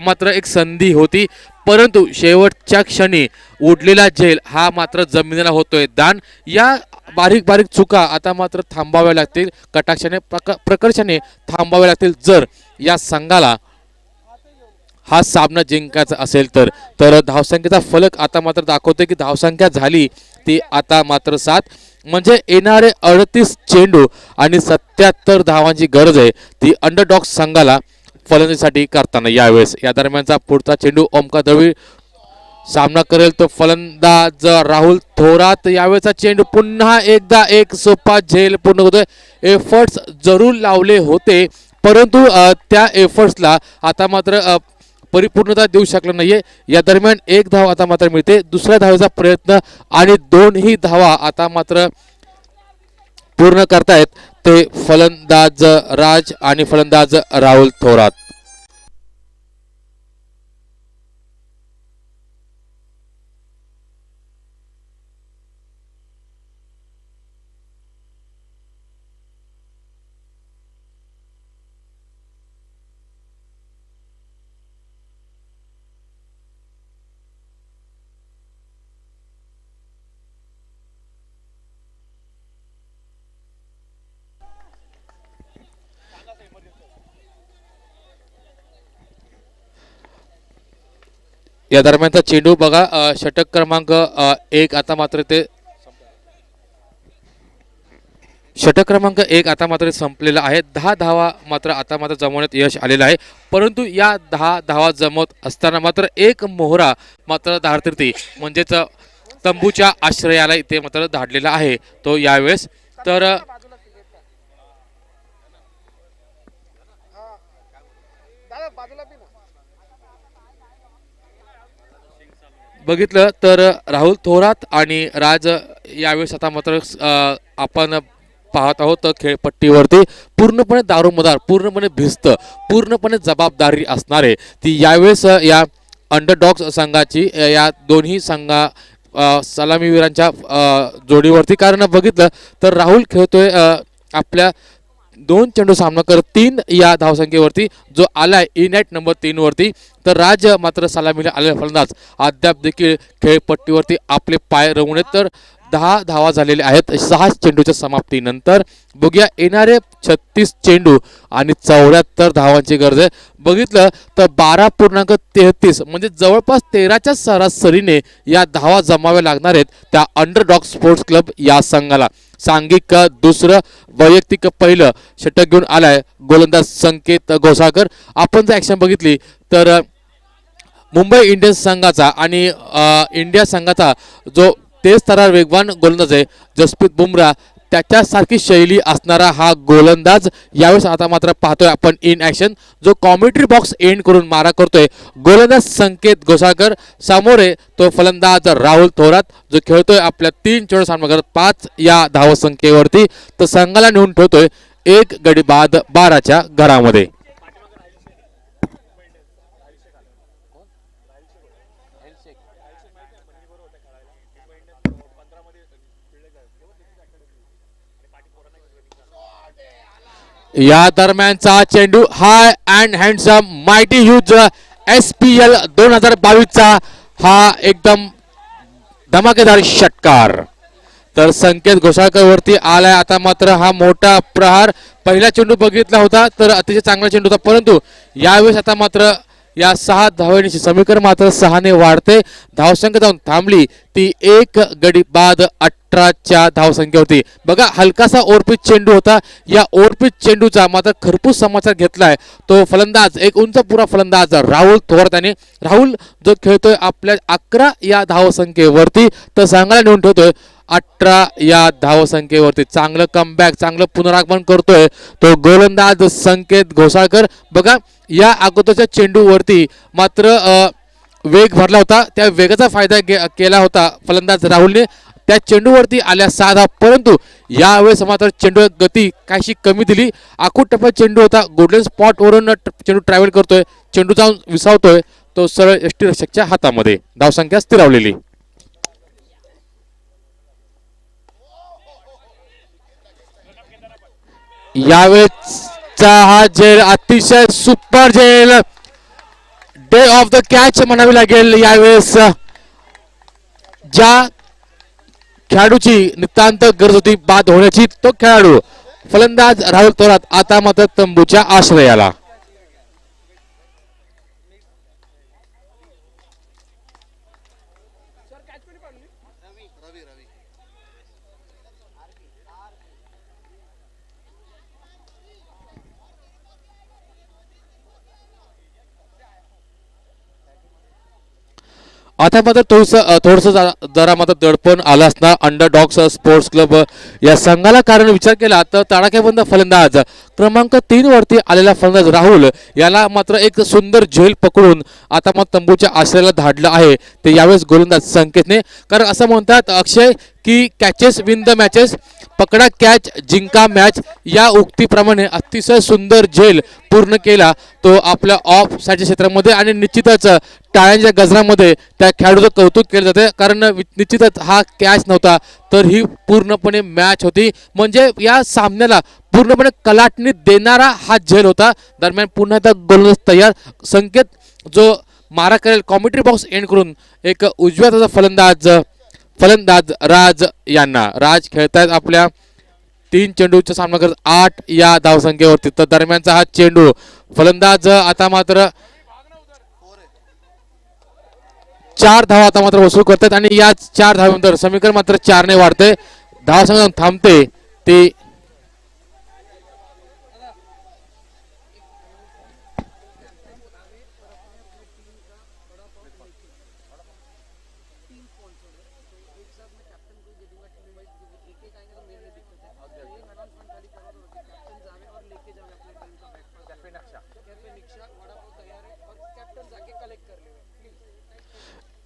मात्र एक संधी होती परंतु शेवटच्या क्षणी उडलेला झेल हा मात्र जमिनीला होतोय दान. या बारीक चुका आता मात्र थांबाव्या लागतील, कटाक्षाने प्रकर्षाने थांबाव्या लागतील जर या संघाला हा सामना जिंकायचा असेल तर धावसंख्येचा फलक आता मात्र दाखवतोय की धावसंख्या झाली ती आता मात्र 7. म्हणजे येणारे 38 चेंडू आणि 77 धावांची गरज आहे ती अंडरडॉग संघाला फलंदाजीसाठी करताना यावेळेस या दरम्यानचा पुढचा चेंडू ओमकार दळवी सामना करेल तो फलंदाज राहुल थोरात. यावेळेचा चेंडू पुन्हा एकदा एक सोपा झेल पूर्ण होतोय. एफर्ट्स जरूर लावले होते परंतु त्या एफर्ट्सला आता मात्र परिपूर्णता देऊ शकला नाहीये. या दरम्यान एक धाव आता मात्र मिळते. दुसऱ्या धावेचा प्रयत्न आणि दोनही धावा आता मात्र पूर्ण करतायत ते फलंदाज राज आणि फलंदाज राहुल थोरात. या दरम्यानचा चेंडू बघा षटक क्रमांक 1 आता मात्र ते षटक क्रमांक 1 आता मात्र संपलेला आहे. 10 धावा मात्र आता मात्र जमवण्यात यश आलेलं आहे परंतु या 10 धावा जमवत असताना मात्र एक मोहरा मात्र धारतीर्थी म्हणजेच तंबूच्या आश्रयाला इथे मात्र धाडलेला आहे तो यावेळेस. तर दादा बाजूला बी ना. बघितलं तर राहुल थोरात आणि राज यावेळेस आता मात्र आपण पाहत आहोत खेळपट्टीवरती पूर्णपणे दारोमदार, पूर्णपणे भिस्त, पूर्णपणे जबाबदारी असणारे ती यावेळेस या अंडरडॉग्स संघाची या दोन्ही संघा सलामीवीरांच्या जोडीवरती. कारण बघितलं तर राहुल खेळतोय आपल्या 2 चेंडू सामना करत 3 या धावसंख्येवरती जो आलाय इनॅट नंबर 3 वरती. तर राज मात्र सलामीला आलेला फलंदाज अद्याप देखील खेळपट्टीवरती आपले पाय रवून आहेत. तर 10 धावा झालेले आहेत 6 चेंडूच्या समाप्तीनंतर. बघूया येणारे 36 चेंडू आणि 74 धावांची गरज आहे. बघितलं तर 12.33 म्हणजे जवळपास 13च्या सरासरीने या धावा जमाव्या लागणार आहेत त्या अंडरडॉग स्पोर्ट्स क्लब या संघाला. सांघिक दुसरं, वैयक्तिक पहिलं षटक घेऊन आलाय गोलंदाज संकेत घोसाळकर. आपण जर ॲक्शन बघितली तर मुंबई इंडियन्स संघाचा आणि इंडिया संघाचा जो तेज तरार वेगवान गोलंदाज आहे जसप्रीत बुमराह त्याच्यासारखी शैली असणारा हा गोलंदाज यावेळेस आता मात्र पाहतोय आपण इन ॲक्शन जो कॉमेंट्री बॉक्स एंड करून मारा करतोय गोलंदाज संकेत घोसाळकर. समोर तो फलंदाज राहुल थोरात जो खेळतोय आपल्या 3 चेंडू सामना करत 5 या धावसंख्येवरती. तर संघाला नेऊन ठेवतोय 1 गडी बाद 12च्या घरामध्ये. या दरम्यानचा चेंडू high and handsome mighty huge SPL 2022चा हा एकदम धमाकेदार षटकार. तर संकेत घोसाळकर वरती आलाय आता मात्र हा मोठा प्रहार. पहिला चेंडू बघितला होता तर अतिशय चांगला चेंडू होता परंतु यावेळेस आता मात्र या 6 धावांची समीकरण मात्र 6 ने वाढते. धावसंख्या जाऊन थांबली ती 1 गडी बाद 18च्या धावसंख्येवरती. बघा हलकासा ओरपीच चेंडू होता. या ओरपीच चेंडूचा मात्र खरपूस समाचार घेतलाय तो फलंदाज एक उंच पुरा फलंदाज राहुल थोरात याने. राहुल जो खेळतोय आपल्या 11 या धावसंख्येवरती तर संघाला नेऊन ठेवतोय 18 या धावसंख्येवरती. चांगलं कमबॅक, चांगलं पुनरागमन करतोय तो गोलंदाज संकेत घोसाळकर. बघा या अगोदरच्या चेंडूवरती मात्र वेग भरला होता त्या वेगाचा फायदा केला होता फलंदाज राहुलने. त्या चेंडूवरती आल्या 6 धावा परंतु यावेळेस मात्र चेंडू गती काहीशी कमी दिली. आखूड टप्प्यात चेंडू होता. गोल्डन स्पॉटवरून चेंडू ट्रॅव्हल करतोय. चेंडू जाऊन विसावतोय तो सरळ यष्टीरक्षकच्या हातामध्ये. धावसंख्या स्थिरावलेली. यावेळेसचा हा झेल अतिशय सुपर झेल डे ऑफ द कॅच म्हणावी लागेल. यावेळेस ज्या खेळाडूची नितांत गरज होती बाद होण्याची तो खेळाडू फलंदाज राहुल थोरात आता मात्र तंबूच्या आश्रयाला. आता मात्र थोडंसं जरा मात्र दडपण आलं असणार अंडरडॉग्स स्पोर्ट्स क्लब या संघाला, कारण विचार केला तर तडाख्याबंद फलंदाज क्रमांक 3 वरती आलेला फलंदाज राहुल याला मात्र एक सुंदर झेल पकडून आता मग तंबूच्या आश्रयाला धाडलं आहे ते यावेळेस गोलंदाज संकेतने. कारण असं म्हणतात अक्षय की कॅचेस विन द मॅचेस, पकडा कॅच जिंका मॅच या उक्तीप्रमाणे अतिशय सुंदर झेल पूर्ण केला तो आपल्या ऑफ साईडच्या क्षेत्रामध्ये. आणि निश्चितच टाळ्यांच्या गजरामध्ये त्या खेळाडूचं कौतुक केलं जाते, कारण निश्चितच हा कॅच नव्हता तर ही पूर्णपणे मॅच होती. म्हणजे या सामन्याला पूर्णपणे कलाटणी देणारा हा झेल होता. दरम्यान पुन्हा एकदा गोलंदाज तयार, संकेत जो मारा करेल कॉमेंट्री बॉक्स एंड करून एक उजव्या हाताचा फलंदाज राज यांना. राज खेळतायत आपल्या 3 चेंडूचा सामना करत 8 या धावसंख्येवरती. तर दरम्यानचा हा चेंडू फलंदाज आता मात्र 4 धावा आता मात्र वसूल करतात आणि या 4 धावांनंतर समीकरण मात्र 4 ने वाढते. धावसंख्या थांबते ती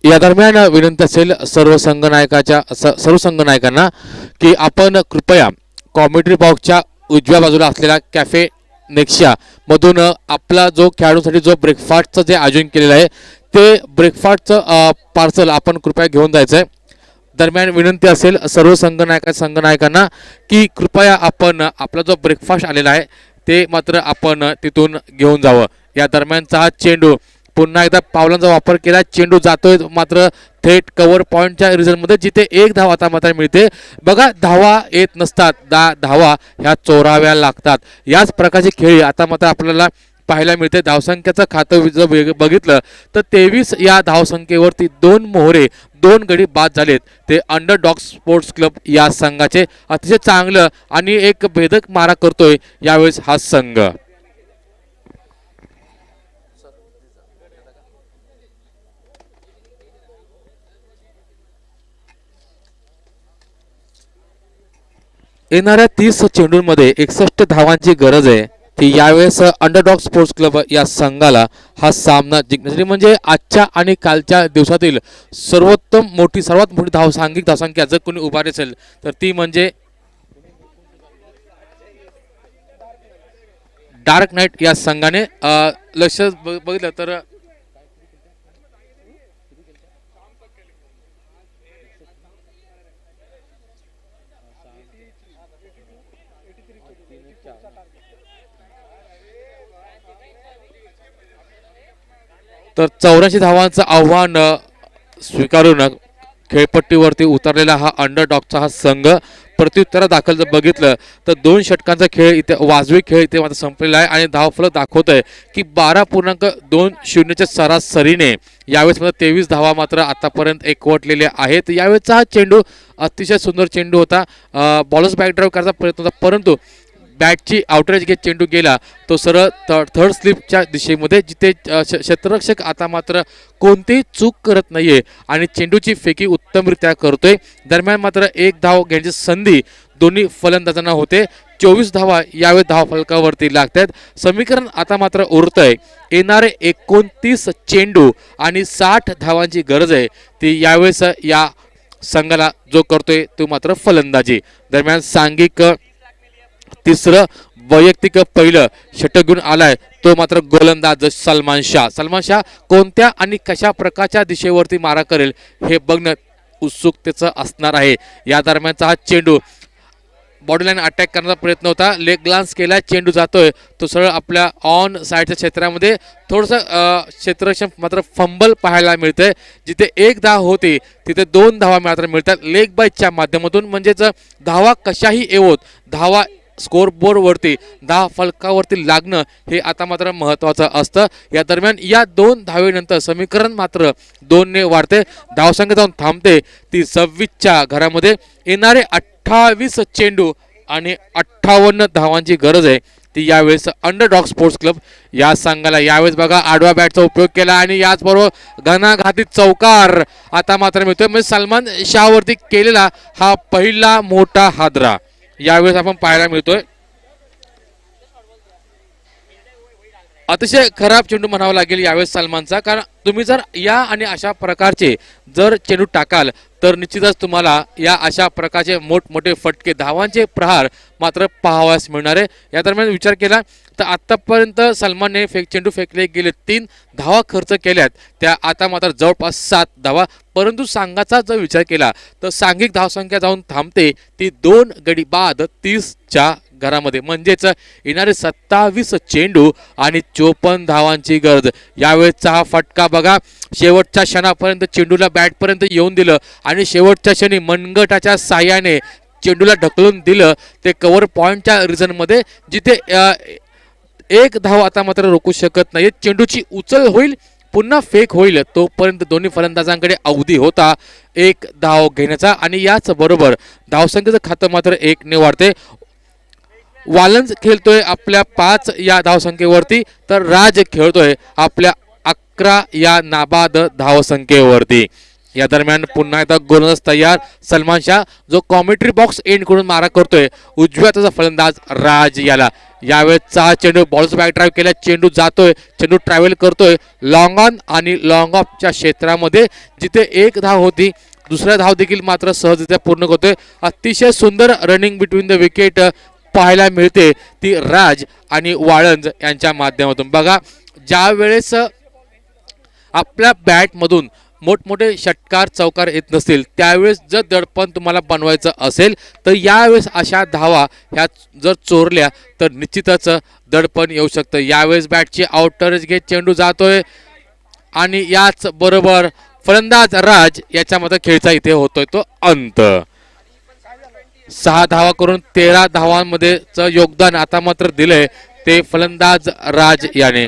या दरम्यान विनंती असेल सर्व संघ नायकांना की आपण कृपया कॉमेंट्री बॉक्सच्या उजव्या बाजूला असलेल्या कॅफे नेक्शा मधून आपला जो खेळाडूंसाठी जो ब्रेकफास्टचं जे आयोजन केलेलं आहे ते ब्रेकफास्टचं पार्सल आपण कृपया घेऊन जायचं आहे. दरम्यान विनंती असेल सर्व संघ नायकांना की कृपया आपण आपला जो ब्रेकफास्ट आलेला आहे ते मात्र आपण तिथून घेऊन जावं. या दरम्यानचा हा चेंडू पुन्हा एकदा पावलांचा वापर केला, चेंडू जातोय मात्र थेट कव्हर पॉईंटच्या रिझल्टमध्ये जिथे 1 धाव आता मात्र मिळते. बघा धावा येत नसतात, धावा ह्या चोराव्या लागतात. याच प्रकारची खेळी आता मात्र आपल्याला पाहायला मिळते. धावसंख्येचं खातं जर बघितलं तर 23 या धावसंख्येवरती 2 मोहरे 2 गडी बाद झालेत ते अंडरडॉग स्पोर्ट्स क्लब या संघाचे. अतिशय चांगलं आणि एक भेदक मारा करतोय यावेळेस हा संघ. येणाऱ्या 30 चेंडूंमध्ये 61 धावांची गरज आहे ती यावेळेस अंडरडॉग स्पोर्ट्स क्लब या संघाला हा सामना जिंकण्यासाठी. म्हणजे आजच्या आणि कालच्या दिवसातील सर्वात मोठी धावसंख्या जर कोणी उभारली असेल तर ती म्हणजे डार्क नाईट या संघाने. लक्ष बघितलं तर तर 84 धावांचं आव्हान स्वीकारून खेळपट्टीवरती उतरलेला हा अंडरडॉगचा हा संघ प्रत्युत्तरा दाखल जर बघितलं तर 2 षटकांचा खेळ इथे वाजवी खेळ इथे मात्र संपलेला आहे. आणि धावफलक दाखवत आहे की 12.20च्या सरासरीने यावेळेस मात्र 23 धावा मात्र आतापर्यंत एकवटलेल्या आहेत. यावेळेसचा हा चेंडू अतिशय सुंदर चेंडू होता. बॉलर्स बॅक ड्राईव्ह करायचा प्रयत्न होता परंतु बॅटची आउटरेज घेत चेंडू गेला तो सरळ थर्ड स्लिपच्या दिशेमध्ये जिथे क्षेत्ररक्षक आता मात्र कोणतीही चूक करत नाहीये आणि चेंडूची फेकी उत्तमरित्या करतोय. दरम्यान मात्र 1 धाव घेण्याची संधी दोन्ही फलंदाजांना होते. 24 धावा यावेळी धावफलकावरती लागतात. समीकरण आता मात्र उरतंय येणारे 29 चेंडू आणि 60 धावांची गरज आहे ती यावेळेस या संघाला जो करतोय तो मात्र फलंदाजी. दरम्यान सांघिक तिसरं वैयक्तिक पहिलं षटक घेऊन आलाय तो मात्र गोलंदाज सलमान शाह कोणत्या आणि कशा प्रकारच्या दिशेवरती मारा करेल हे बघणं उत्सुकतेचं असणार आहे. या दरम्यानचा हा चेंडू बॉडीलाईन अटॅक करण्याचा प्रयत्न होता, लेग ग्लान्स केला, चेंडू जातोय तो सरळ आपल्या ऑन साईडच्या क्षेत्रामध्ये. थोडंसं क्षेत्ररक्षण मात्र फंबल पाहायला मिळतंय. जिथे 1 धाव होती तिथे 2 धावा मात्र मिळतात लेग बाईटच्या माध्यमातून. म्हणजेच धावा कशाही येवोत धावा स्कोरबोर्डवरती धाव फलकावरती लागणं हे आता मात्र महत्त्वाचं असतं. या दरम्यान या 2 धावेनंतर समीकरण मात्र 2 ने वाढते. धावसंख्या जाऊन थांबते ती 26च्या घरामध्ये. येणारे 28 चेंडू आणि 58 धावांची गरज आहे ती यावेळेस अंडरडॉग स्पोर्ट्स क्लब या संघाला. यावेळेस बघा आडव्या बॅटचा उपयोग केला आणि याचबरोबर घणाघाती चौकार आता मात्र मिळतोय. म्हणजे सलमान शाहवरती केलेला हा पहिला मोठा हादरा यावेळेस आपण पाहायला मिळतोय. अतिशय खराब चेंडू म्हणावा लागेल यावेळेस सलमानचा, कारण तुम्ही जर या आणि अशा प्रकारचे जर चेंडू टाकाल तर निश्चितच तुम्हाला या अशा प्रकारचे मोठमोठे फटके धावांचे प्रहार मात्र पाहावयास मिळणार आहे. या दरम्यान विचार केला तर आतापर्यंत सलमानने चेंडू फेकले गेले 3 धावा खर्च केल्यात, त्या आता मात्र जवळपास 7 धावा. परंतु संघाचा जर विचार केला तर सांघिक धावसंख्या जाऊन थांबते ती 2 गडी बाद 30च्या घरामध्ये. म्हणजेच येणारे 27 चेंडू आणि 54 धावांची गरज. यावेळेचा हा फटका बघा, शेवटच्या क्षणापर्यंत चेंडूला बॅटपर्यंत येऊन दिलं आणि शेवटच्या क्षणी मनगटाच्या साह्याने चेंडूला ढकलून दिलं ते कव्हर पॉईंटच्या रिझनमध्ये, जिथे एक धाव आता मात्र रोखू शकत नाही. चेंडूची उचल होईल, पुन्हा फेक होईल, तोपर्यंत दोन्ही फलंदाजांकडे अवधी होता 1 धाव घेण्याचा. आणि याच बरोबर धावसंख्येचं खातं मात्र 1 ने वाढते. वालन्स खेळतोय आपल्या 5 या धावसंख्येवरती, तर राज खेळतोय आपल्या 11 या नाबाद धावसंख्येवरती. या दरम्यान पुन्हा एकदा गोलंदाज तयार. सलमान शाह जो कॉमेंट्री बॉक्स एंड करून मारा करतोय उजव्या हाताचा फलंदाज राज याला. यावेळेचा चेंडू बॉल्स बॅक ड्राईव्ह केला, चेंडू जातोय, चेंडू ट्रॅव्हल करतोय लॉंग ऑन आणि लॉंग ऑफच्या क्षेत्रामध्ये, जिथे 1 धाव होती दुसऱ्या धाव देखील मात्र सहजरित्या पूर्ण करतोय. अतिशय सुंदर रनिंग बिटवीन द विकेट पाहायला मिळते ती राज आणि वाळंज यांच्या माध्यमातून. बघा, ज्या वेळेस आपल्या बॅटमधून मोठमोठे षटकार चौकार येत नसतील त्यावेळेस जर दडपण तुम्हाला बनवायचं असेल तर यावेळेस अशा धावा ह्या जर चोरल्या तर निश्चितच दडपण येऊ शकतं. यावेळेस बॅटची आउटरच घेत चेंडू जातोय आणि याच बरोबर फलंदाज राज याच्यामध्ये खेळचा इथे होतोय तो अंत. 6 धावा करून 13 धावांमध्ये योगदान आता मात्र दिलंय ते फलंदाज राज याने.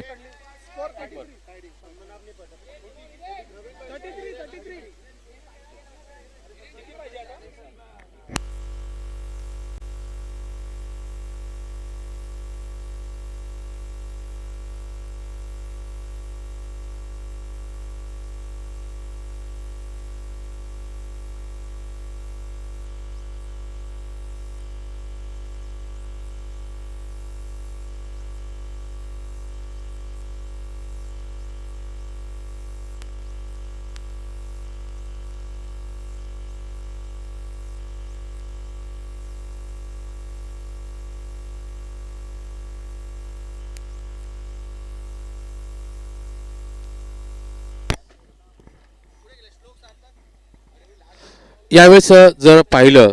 यावेळेस जर पाहिलं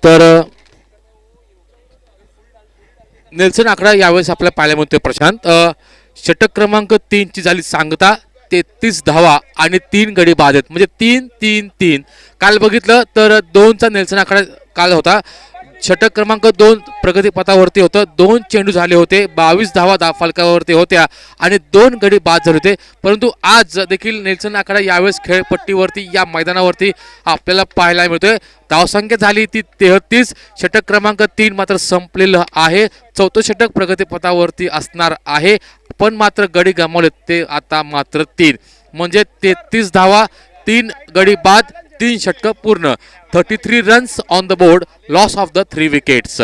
तर नेल्सन आकडा यावेळेस आपल्या पाहायला मिळतोय प्रशांत. षटक क्रमांक 3 ची झाली सांगता, 33 धावा आणि 3 गडी बाद आहेत, म्हणजे 3-3-3. काल बघितलं तर 2चा नेल्सन आकडा काल होता. षटक क्रमांक 2 प्रगतीपथावरती होतं, 2 चेंडू झाले होते, 22 धावा फलकावरती होत्या आणि 2 गडी बाद झाले होते. परंतु आज देखील नेल्सन आकडा यावेळेस खेळपट्टीवरती या मैदानावरती आपल्याला पाहायला मिळतोय. धावसंख्या झाली ती 33. षटक क्रमांक 3 मात्र संपलेलं आहे. 4थं षटक प्रगतीपथावरती असणार आहे, पण मात्र गडी गमावले ते आता मात्र 3, म्हणजे 33 धावा, 3 गडी बाद, 3 षटकं पूर्ण. 33 runs on the board, loss of the 3 wickets.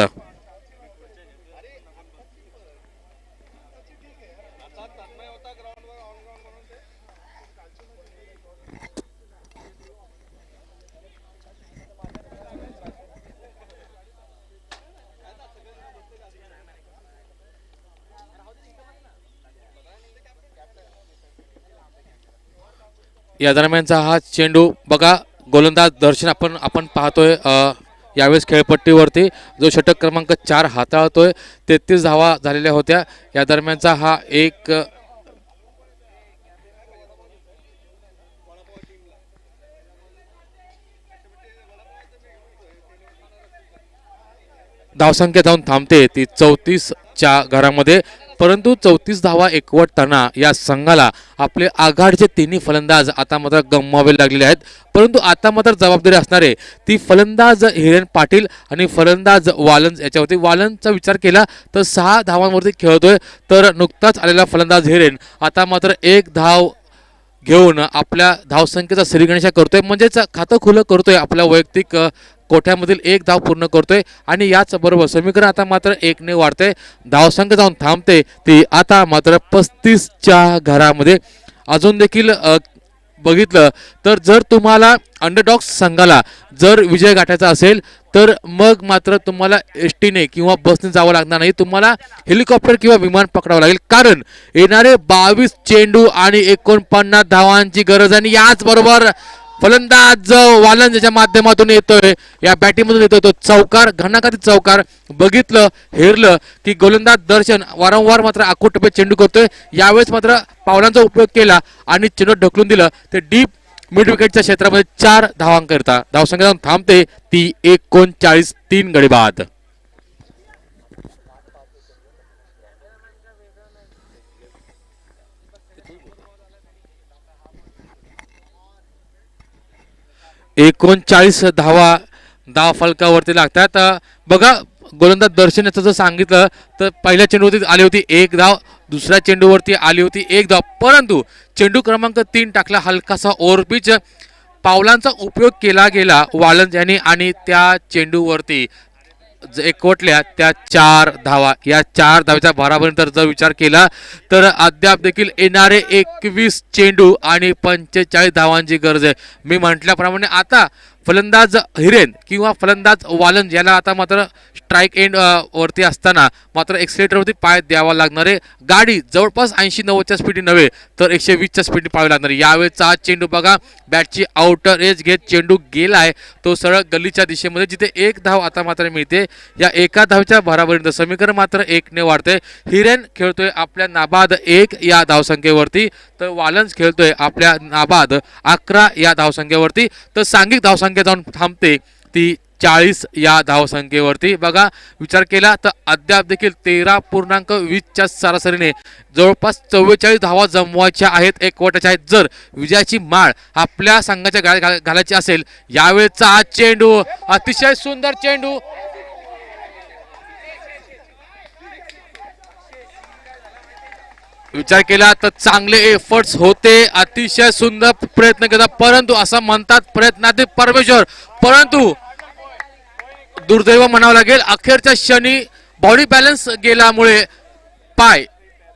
या दरम्यानचा हा चेंडू बघा, गोलंदाज दर्शन आपण पाहतोय यावेळेस खेळपट्टीवरती जो षटक क्रमांक 4 हाताळतोय. 33 धावा झालेल्या होत्या. या दरम्यानचा हा एक धावसंख्या जाऊन थांबते ती 34च्या घरामध्ये. परंतु 34 धावा एकवटताना या संघाला आपले आघाडीचे तिन्ही फलंदाज आता मात्र गमवावे लागलेले आहेत. परंतु आता मात्र जबाबदारी असणारे ती फलंदाज हिरेन पाटील आणि फलंदाज वालन्स याच्यावरती. वालन्सचा विचार केला तर 6 धावांवरती खेळतोय, तर नुकताच आलेला फलंदाज हिरेन आता मात्र 1 धाव घेऊन आपल्या धावसंख्येचा श्रीगणेशा करतोय, म्हणजेच खातं खुलं करतोय, आपल्या वैयक्तिक कोठ्यामधील 1 धाव पूर्ण करतोय. आणि याच बरोबर समीकरण आता मात्र 1 ने वाढते, धावसंख्या जाऊन थांबते ती आता मात्र 35च्या घरामध्ये. अजून देखील बघितलं तर जर तुम्हाला अंडरडॉग्स संघाला जर विजय गाठायचा असेल तर मग मात्र तुम्हाला एसटीने किंवा बसने जावं लागणार नाही, तुम्हाला हेलिकॉप्टर किंवा विमान पकडावं लागेल. कारण येणारे 22 चेंडू आणि 49 धावांची गरज. आणि याचबरोबर फलंदाज वालन्स ज्याच्या माध्यमातून येतोय, या बॅटिंगमधून येतोय तो चौकार, घणाघाती चौकार. बघितलं हेरलं की गोलंदाज दर्शन वारंवार मात्र आखूटपे चेंडू करतोय. यावेळेस मात्र पावलांचा उपयोग केला आणि चेंडू ढकलून दिलं ते डीप मिड विकेटच्या क्षेत्रामध्ये 4 धावांकरिता. धावसंख्या जाऊन थांबते ती 39, 3 गडी बाद. एकोणचाळीस धावा धाव फलकावरती लागतात. बघा गोलंदाज दर्शन याचं जर सांगितलं तर पहिल्या चेंडूवरती आली होती 1 धाव, दुसऱ्या चेंडूवरती आली होती 1 धाव, परंतु चेंडू क्रमांक 3 टाकला हलकासा ओव्हरपिच. पावलांचा उपयोग केला गेला वालन्स यांनी आणि त्या चेंडूवरती एकवटल्या त्या 4 धावा. या 4 धावेच्या भारापर्यंत जर विचार केला तर अद्याप देखील येणारे 21 चेंडू आणि 45 धावांची गरज आहे. मी म्हटल्याप्रमाणे आता फलंदाज हिरेन किंवा फलंदाज वालन्स याला आता मात्र स्ट्राईक एंड वरती असताना मात्र एक्सिलेटरवरती पाय द्यावा लागणार आहे. गाडी जवळपास 80-90च्या स्पीडने नव्हे तर 120च्या स्पीडने पाहावी लागणार आहे. यावेळेचा चेंडू बघा, बॅटची आउटर एज घेत चेंडू गेलाय तो सरळ गल्लीच्या दिशेमध्ये, जिथे 1 धाव आता मात्र मिळते. या 1 धावच्या भरापर्यंत समीकरण मात्र 1 ने वाढते. हिरेन खेळतोय आपल्या नाबाद 1 या धावसंख्येवरती, तर वालन्स खेळतोय आपल्या नाबाद 11 या धावसंख्येवरती. तर सांघिक धावसंख्या जाऊन थांबते ती 40 या धावसंख्येवरती. बघा विचार केला तर अद्याप देखील 13.20च्या सरासरीने जवळपास 44 धावा जमवायच्या आहेत, एकवटाच्या आहेत. जर विजयाची माळ आपल्या संघाच्या गाळ्यात घालायची असेल, यावेळेचा हा चेंडू अतिशय सुंदर चेंडू. विचार केला तर चांगले एफर्ट्स होते, अतिशय सुंदर प्रयत्न केला, परंतु असं म्हणतात प्रयत्नातील परमेश्वर. परंतु दुर्दैव म्हणावं लागेल, अखेरच्या क्षणी बॉडी बॅलन्स गेल्यामुळे पाय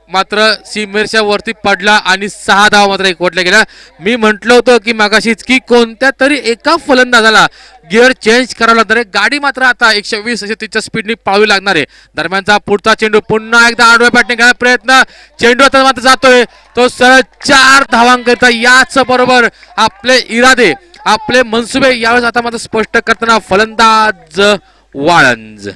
मात्र सीमेरच्या वरती पडला आणि 6 धावा मात्र एकवटल्या गेल्या. मी म्हटलं होतं की मागाशीच की कोणत्या तरी एका फलंदाजाला गिअर चेंज करावं लागणार आहे. गाडी मात्र आता 120-130च्या स्पीडने पळावी लागणार आहे. दरम्यानचा पुढचा चेंडू पुन्हा एकदा आडव्या बॅटिंग करण्याचा प्रयत्न, चेंडू आता मात्र जातोय तो सरळ 4 धावांकरिता. याच बरोबर आपले इरादे आपले मनसुबे यावेळेस आता मात्र स्पष्ट करताना फलंदाज वालन्स.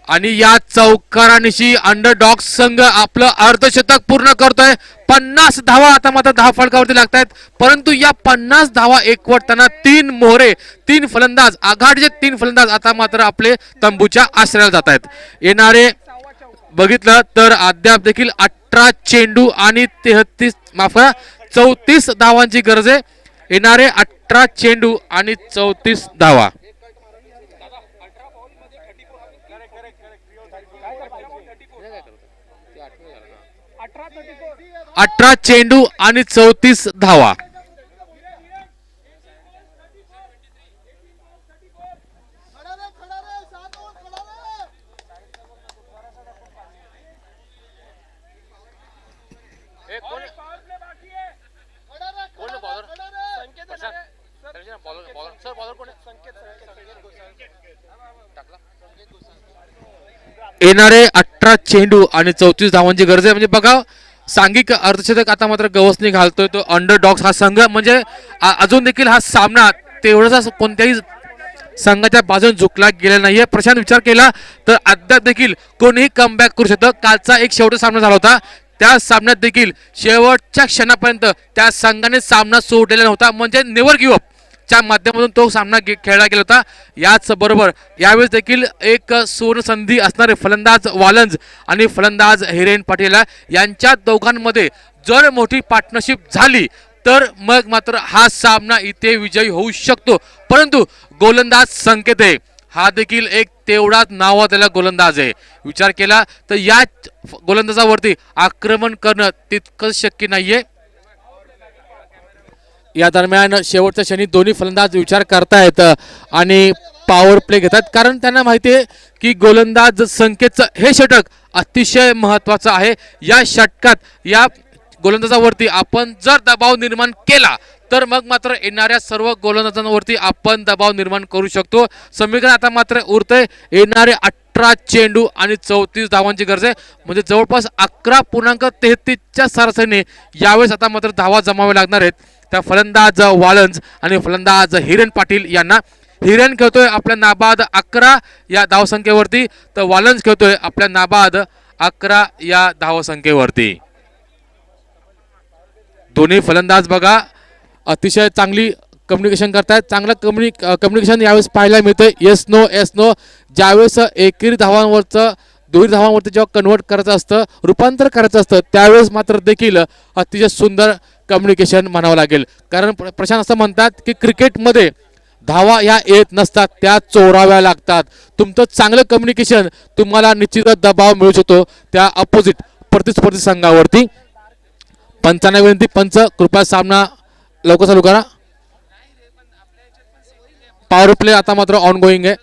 आणि या चौकारानिशी अंडरडॉग संघ आपलं अर्धशतक पूर्ण करतोय. 50 धावा आता मात्र धाव फलकावरती लागतायत, परंतु या 50 धावा एकवटताना 3 मोहरे, 3 फलंदाज, आघाडीचे 3 फलंदाज आता मात्र आपले तंबूच्या आश्रयाला जात आहेत. येणारे बघितलं तर अद्याप देखील 18 चेंडू आणि 34 धावांची गरज आहे. येणारे 18 चेंडू आणि 34 धावा. 18 चेंडू आणि 34 धावा. येणारे 18 चेंडू आणि 34 धावांची गरज आहे. म्हणजे बघा सांघिक अर्धशतक आता मात्र गवसनी घालतोय तो अंडरडॉग्स हा संघ. म्हणजे अजून देखील हा सामना तेवढाच कोणत्याही संघाच्या बाजूने झुकला गेला नाहीये. प्रशांत विचार केला तर अद्याप देखील कोणीही कमबॅक करू शकतं. कालचा एक शेवटचा सामना झाला होता, त्या सामन्यात देखील शेवटच्या क्षणापर्यंत त्या संघाने सामना सोडलेला नव्हता. म्हणजे नेव्हर गिव्ह अप. च्या माध्यमातून तो सामना खेळला गेला होता. याच बरोबर यावेळेस देखील एक सुवर्ण संधी असणारे फलंदाज वालंज आणि फलंदाज हिरेन पाटील यांच्या दोघांमध्ये जर मोठी पार्टनरशिप झाली तर मग मात्र हा सामना इथे विजयी होऊ शकतो. परंतु गोलंदाज संकेत आहे हा देखील एक तेवढाच नावाजलेला गोलंदाज आहे. विचार केला तर या गोलंदाजावरती आक्रमण करणं तितकंच शक्य नाहीये. या दरम्यान शेवटच्या क्षणी दोन्ही फलंदाज विचार करतायत आणि पॉवर प्ले घेतात, कारण त्यांना माहिती आहे की गोलंदाज संकेतचं हे षटक अतिशय महत्त्वाचं आहे. या षटकात या गोलंदाजावरती आपण जर दबाव निर्माण केला तर मग मात्र येणाऱ्या सर्व गोलंदाजांवरती आपण दबाव निर्माण करू शकतो. समीकरण आता मात्र उरतंय येणारे 18 चेंडू आणि 34 धावांची गरज आहे, म्हणजे जवळपास 11.33च्या सरासरीने यावेळेस आता मात्र धावा जमावे लागणार आहेत त्या फलंदाज वालंज आणि फलंदाज हिरेन पाटील यांना. हिरेन खेळतोय आपल्या नाबाद 11 या धावसंख्येवरती, तर वालंज खेळतोय आपल्या नाबाद 11 या धावसंख्येवरती. दोन्ही फलंदाज बघा अतिशय चांगली कम्युनिकेशन करतात, चांगलं कम्युनिकेशन यावेळेस पाहायला मिळतंय. Yes no yes no. ज्यावेळेस एकेरी धावांवरचं दुहेरी धावांवरती जेव्हा कन्वर्ट करायचं असतं, रूपांतर करायचं असतं, त्यावेळेस मात्र देखील अतिशय सुंदर कम्युनिकेशन म्हणावं लागेल. कारण प्रशांत असं म्हणतात की क्रिकेटमध्ये धावा ह्या येत नसतात, त्या चोराव्या लागतात. तुमचं चांगलं कम्युनिकेशन तुम्हाला निश्चितच दबाव मिळू शकतो त्या अपोजिट प्रतिस्पर्धी संघावरती. पंचांना विनंती, पंच कृपया सामना लवकर चालू करा. पॉवर प्ले आता मात्र ऑन गोईंग आहे.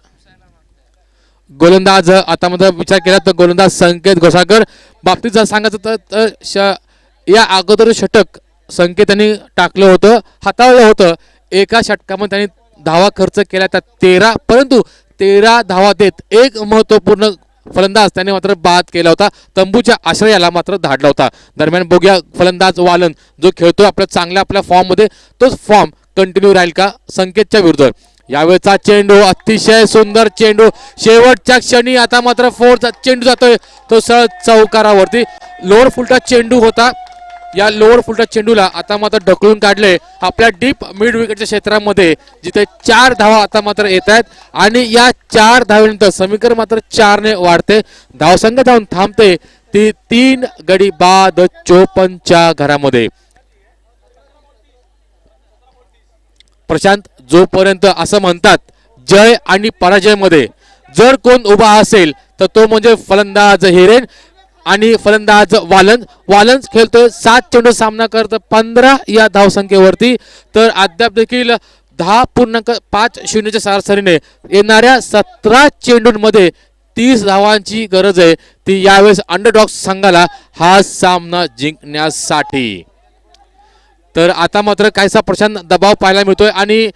गोलंदाज आता मात्र विचार केला तर गोलंदाज संकेत घोसाळकर बाबतीत जर सांगायचं तर या अगोदर षटक संकेत यांनी टाकलं होतं, हाताळलं होतं. एका षटकामध्ये त्यांनी धावा खर्च केला त्या 13, परंतु 13 धावा देत एक महत्त्वपूर्ण फलंदाज त्याने मात्र बाद केला होता, तंबूच्या आश्रयाला मात्र धाडला होता. दरम्यान बघूया फलंदाज वालन जो खेळतो आपल्या फॉर्म मध्ये, तोच फॉर्म कंटिन्यू राहील का संकेतच्या विरुद्ध. यावेळेचा चेंडू अतिशय सुंदर चेंडू, शेवटच्या क्षणी आता मात्र फोरचा चेंडू जातोय तो सरळ चौकारावरती. लोअर फुलटा चेंडू होता, या लोअर फुलटा चेंडूला आता मात्र ढकलून काढले आपल्या डीप मिड विकेटच्या क्षेत्रामध्ये, जिथे 4 धावा आता मात्र येत आहेत आणि या 4 धावेनंतर समीकरण मात्र 4 ने वाढते. धावसंख्या जाऊन थांबते ती 3 गडी बाद 54च्या घरामध्ये. प्रशांत, जोपर्यंत असं म्हणतात जय आणि पराजयमध्ये जर कोण उभा असेल तर तो म्हणजे फलंदाज हिरेन आणि फलंदाज वालंज खेळतोय 7 चेंडू सामना करत 15 या धावसंख्येवरती. तर अद्याप देखील 10.50च्या सरासरीने येणाऱ्या 17 चेंडूंमध्ये 30 धावांची गरज आहे ती यावेळेस अंडरडॉग संघाला हा सामना जिंकण्यासाठी. तर आता मात्र काहीसा प्रशांत दबाव पाहायला मिळतोय आणि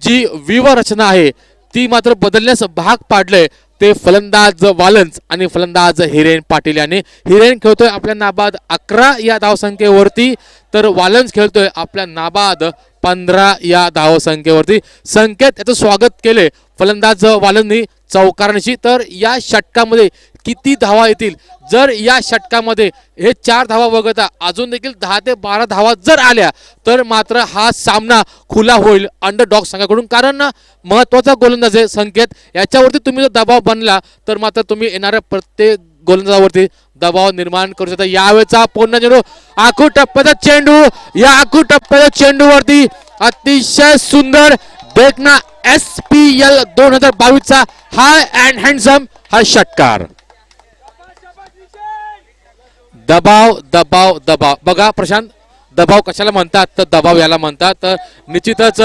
जी व्यूहरचना आहे ती मात्र बदलण्यास भाग पाडलंय ते फलंदाज वालंज आणि फलंदाज हिरेन पाटील यांनी. हिरेन खेळतोय आपल्या नाबाद 11 या धावसंख्येवरती, तर वालंज खेळतोय आपल्या नाबाद 15 या धावसंख्येवरती. संकेत याचं स्वागत केले फलंदाज वालंजनी चौकारण्याची. तर या षटकामध्ये किती धावा येतील, जर या षटकामध्ये हे 4 धावा वगळता अजून देखील 10 ते 12 धावा जर आल्या तर मात्र हा सामना खुला होईल अंडरडॉग संघाकडून. कारण महत्त्वाचा गोलंदाज आहे संकेत, याच्यावरती तुम्ही जर दबाव बनला तर मात्र तुम्ही येणाऱ्या प्रत्येक गोलंदाजावरती दबाव निर्माण करू शकता. यावेळेचा पुन्हा चेंडू, आखू टप्प्याचा चेंडू, या आखू टप्प्याच्या चेंडूवरती अतिशय सुंदर देखना SPL 2022चा हाय अँड हँडसम हा षटकार. दबाव दबाव दबाव बघा प्रशांत, दबाव कशाला म्हणतात तर दबाव याला म्हणतात. तर निश्चितच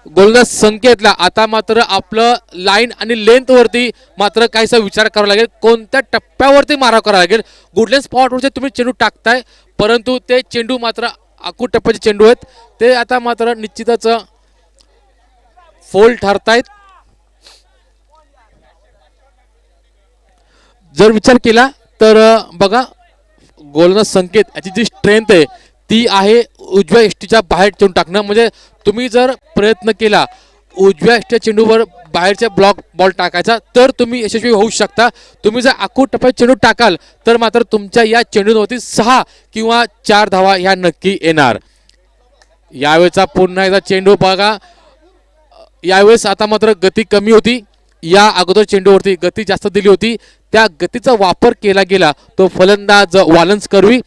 गोलंदाज संकेतला आता मात्र आपलं लाईन आणि लेंथ वरती मात्र काहीसा विचार करावा लागेल, कोणत्या टप्प्यावरती मारा करावा लागेल. कुठल्या स्पॉटवरती तुम्ही चेंडू टाकताय, परंतु ते चेंडू मात्र आखू टप्प्याचे चेंडू आहेत, ते आता मात्र निश्चितच फोल ठरतायत. जर विचार केला तर बघा गोलंदाज संकेत याची जी स्ट्रेंथ आहे ती आहे उजव्या एष्टीच्या बाहेर चेंडू टाकणं. म्हणजे तुम्ही जर प्रयत्न केला उजव्या एष्टीच्या चेंडूवर बाहेरच्या ब्लॉक बॉल टाकायचा तर तुम्ही यशस्वी होऊ शकता. तुम्ही जर आखू टप्प्यात चेंडू टाकाल तर मात्र तुमच्या या चेंडूवरती 6 किंवा 4 धावा ह्या नक्की येणार. यावेळेचा पुन्हा एकदा चेंडू बघा, यावेळेस आता मात्र गती कमी होती. या अगोदर चेंडूवरती गती जास्त दिली होती. त्या गतीचा वापर केला गेला. तो फलंदाज वालन्स करवी.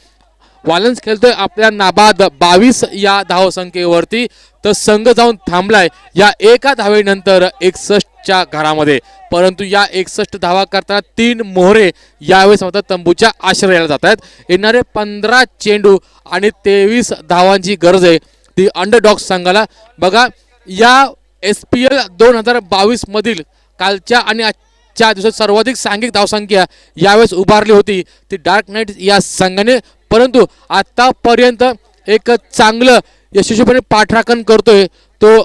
वालन्स खेळतोय आपल्या नाबाद 22 या धावसंख्येवरती. तर संघ जाऊन थांबलाय या एका धावेनंतर 61च्या घरामध्ये. परंतु या 61 धावा करताना 3 मोहरे यावेळेस मात्र तंबूच्या आश्रयाला जात आहेत. येणारे 15 चेंडू आणि 23 धावांची गरज आहे ती अंडरडॉग संघाला. बघा या SPL 2022 मधील कालच्या आणि आजच्या दिवसात सर्वाधिक सांघिक धावसंख्या यावेळेस उभारली होती ती डार्क नाईट या संघाने. परंतु आतापर्यंत एक चांगलं यशस्वीपणे पाठराखण करतोय तो